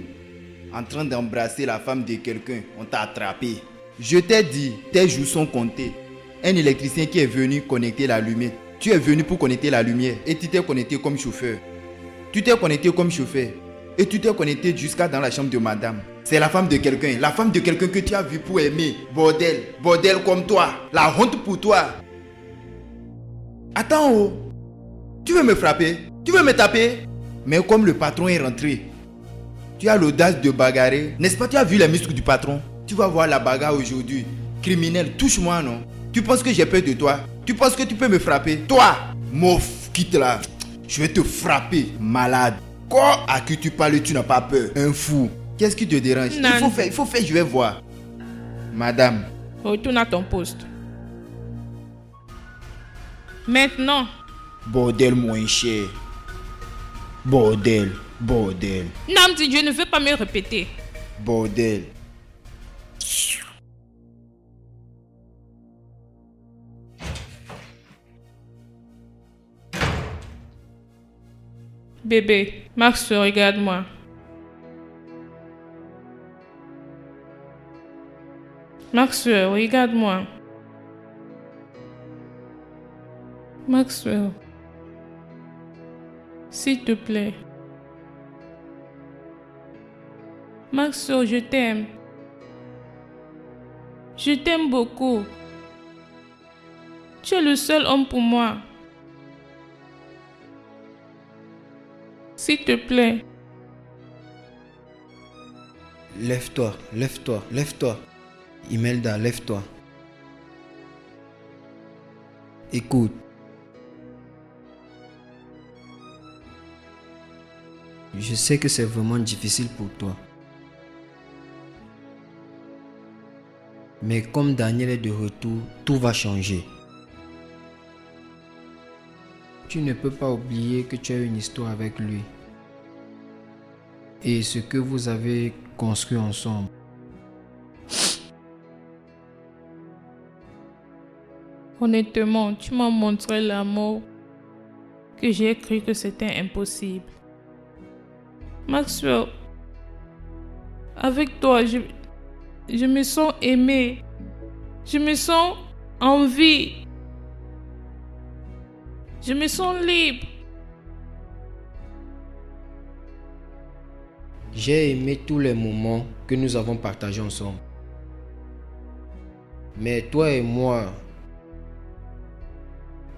en train d'embrasser la femme de quelqu'un. On t'a attrapé. Je t'ai dit, tes jours sont comptés. Un électricien qui est venu connecter la lumière. Tu es venu pour connecter la lumière et tu t'es connecté comme chauffeur. Tu t'es connecté comme chauffeur et tu t'es connecté jusqu'à dans la chambre de madame. C'est la femme de quelqu'un. La femme de quelqu'un que tu as vu pour aimer. Bordel. Bordel comme toi. La honte pour toi. Attends, oh. Tu veux me frapper? Tu veux me taper? Mais comme le patron est rentré, tu as l'audace de bagarrer. N'est-ce pas, tu as vu les muscles du patron? Tu vas voir la bagarre aujourd'hui. Criminel, touche-moi, non? Tu penses que j'ai peur de toi? Tu penses que tu peux me frapper? Toi, mof, quitte là. Je vais te frapper, malade. Quoi? À qui tu parles, tu n'as pas peur? Un fou. Qu'est-ce qui te dérange? Non. Il faut faire, je vais voir. Madame. Retourne à ton poste. Maintenant. Bordel moins cher. Bordel. Bordel. Namdi, je ne veux pas me répéter. Bordel. Bébé, Max, regarde-moi. Maxwell, regarde-moi. Maxwell. S'il te plaît. Maxwell, je t'aime. Je t'aime beaucoup. Tu es le seul homme pour moi. S'il te plaît. Lève-toi, lève-toi, lève-toi. Imelda, lève-toi. Écoute. Je sais que c'est vraiment difficile pour toi. Mais comme Daniel est de retour, tout va changer. Tu ne peux pas oublier que tu as une histoire avec lui. Et ce que vous avez construit ensemble. Honnêtement, tu m'as montré l'amour que j'ai cru que c'était impossible. Maxwell, avec toi, je me sens aimée. Je me sens en vie. Je me sens libre. J'ai aimé tous les moments que nous avons partagés ensemble. Mais toi et moi,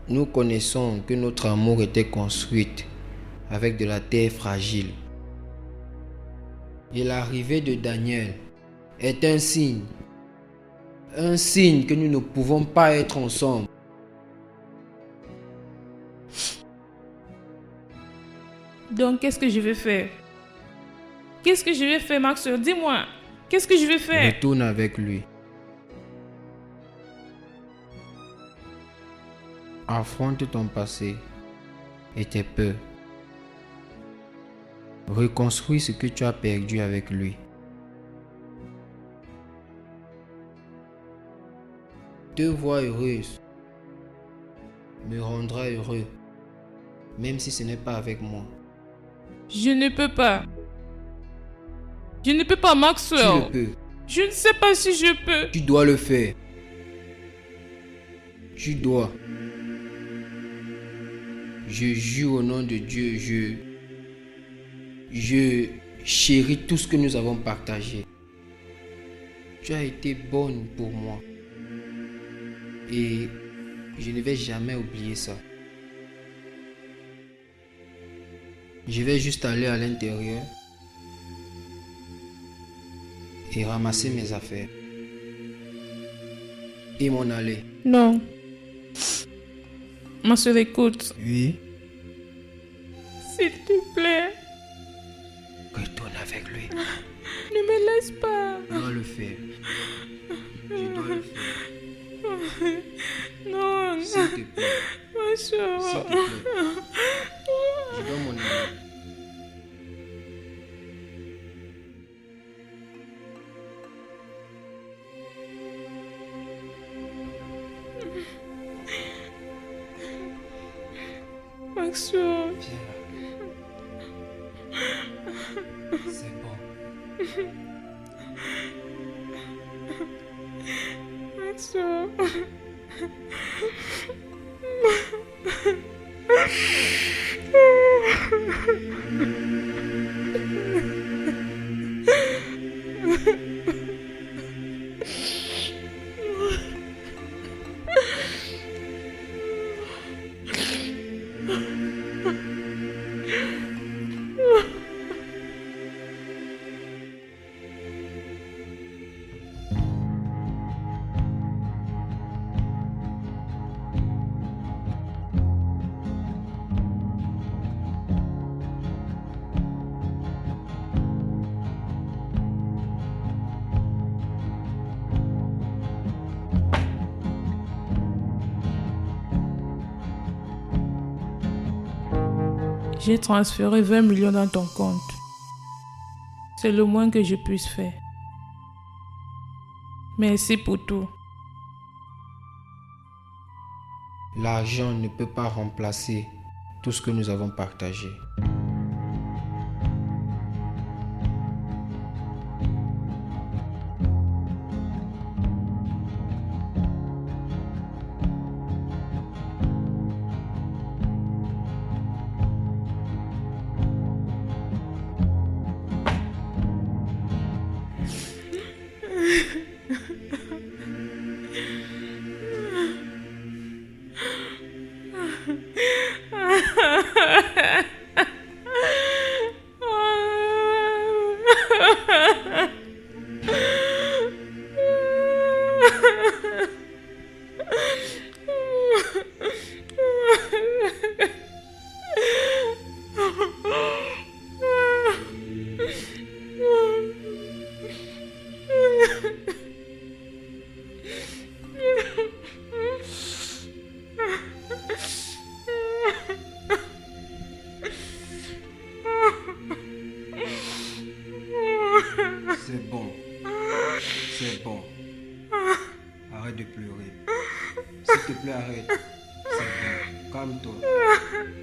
nous connaissons que notre amour était construit avec de la terre fragile. Et l'arrivée de Daniel est un signe que nous ne pouvons pas être ensemble. Donc, qu'est-ce que je vais faire? Qu'est-ce que je vais faire, Maxwell? Dis-moi. Qu'est-ce que je vais faire? Retourne avec lui. Affronte ton passé et tes peurs. Reconstruis ce que tu as perdu avec lui. Te voir heureuse me rendra heureux, même si ce n'est pas avec moi. Je ne peux pas. Je ne peux pas, Maxwell. Tu le peux. Je ne sais pas si je peux. Tu dois le faire. Tu dois. Je jure au nom de Dieu, je chéris tout ce que nous avons partagé. Tu as été bonne pour moi. Et je ne vais jamais oublier ça. Je vais juste aller à l'intérieur et ramasser mes affaires. Et m'en aller. Non. Ma soeur, écoute. Oui. S'il te plaît. Retourne avec lui. Ne me laisse pas. Je dois le faire. Je dois le faire. Non. S'il te plaît. Ma soeur. S'il te plaît. Je dois m'en aller. Maxwell. C'est bon. Maxwell. J'ai transféré 20 millions dans ton compte. C'est le moins que je puisse faire. Merci pour tout. L'argent ne peut pas remplacer tout ce que nous avons partagé. C'est bon. C'est bon. Arrête de pleurer. S'il te plaît, arrête. C'est bon. Calme-toi.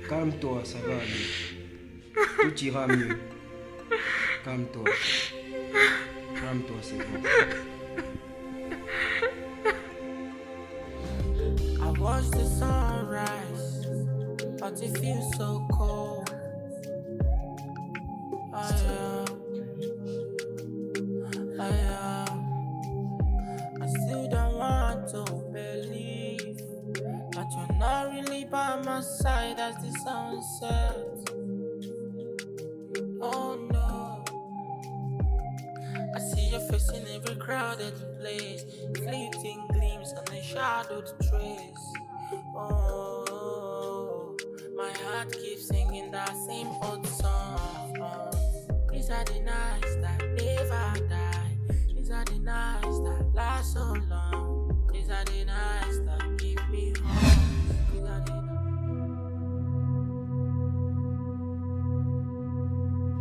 Calme-toi, ça va aller. Tout ira mieux. Calme-toi. Calme-toi, c'est bon. I watch the sunrise, but it feels so cold. I still don't want to believe that you're not really by my side as the sun sets. Oh no, I see your face in every crowded place, fleeting gleams on a shadowed trace. Oh, my heart keeps singing that same old song. These are the nights that never die. These are the nights that last so long. These are the nights that give me hope. These are the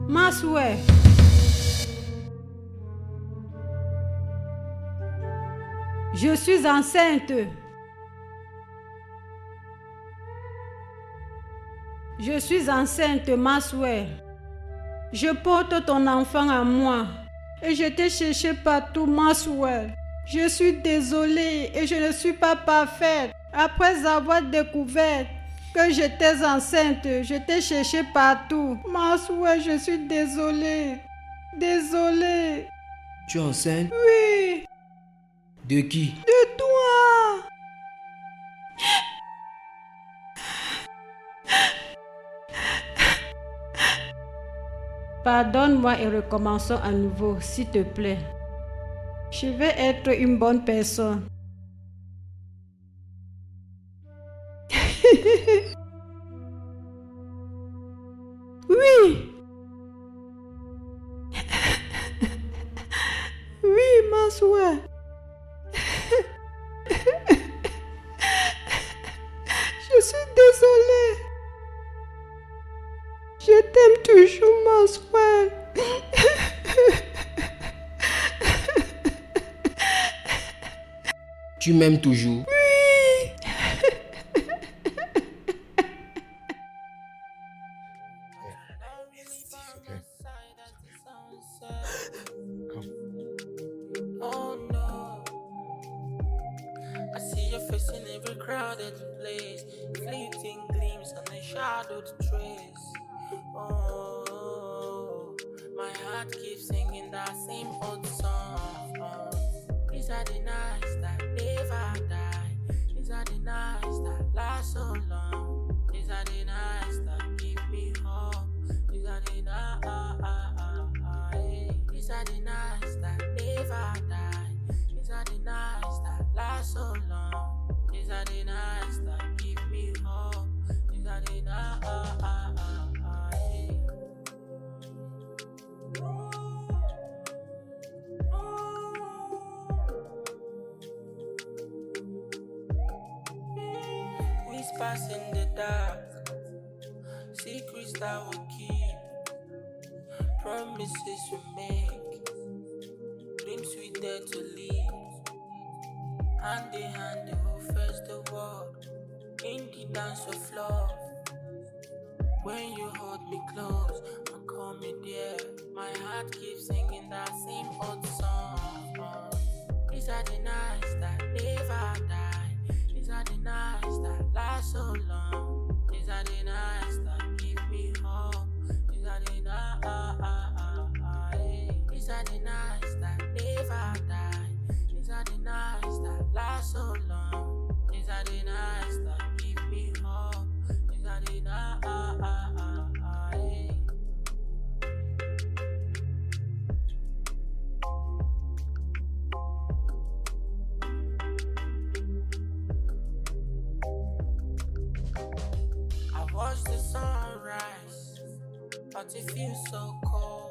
Masoué. Je suis enceinte. Je suis enceinte, Masoué. Je porte ton enfant à moi. Et je t'ai cherché partout, Masoué. Je suis désolée et je ne suis pas parfaite. Après avoir découvert que j'étais enceinte, je t'ai cherché partout. Masoué, je suis désolée. Désolée. Tu es enceinte? Oui, De qui? de toi. Pardonne-moi et recommençons à nouveau, s'il te plaît. Je vais être une bonne personne. Oui. Oui, ma soeur. Je suis désolée. Je t'aime toujours, ma soeur. Tu m'aimes toujours? Oui. Oh no, I see your face in every crowded place, fleeting gleams on a shadowed trace. Oh, My heart keeps singing that same old song. These are the nights that never die. These are the nights that last so long. These are the nights that give me hope. These are the nights. These are the nights that never die. These are the nights that last so long. These are the nights that give me hope. These are the nights. Whispers in the dark, secrets that we keep, promises we make, dreams we dare to leave. Hand in hand, they will face the world in the dance of love. When you hold me close and call me dear, my heart keeps singing that same old song. These are the nights that never die. These are the nights that last so long. These are the nights that give me hope. These are the nights. These are the nights that never die. These are the nights that last so long. These are the nights that give me hope. These are the nights. I watch the sunrise, but it feels so cold.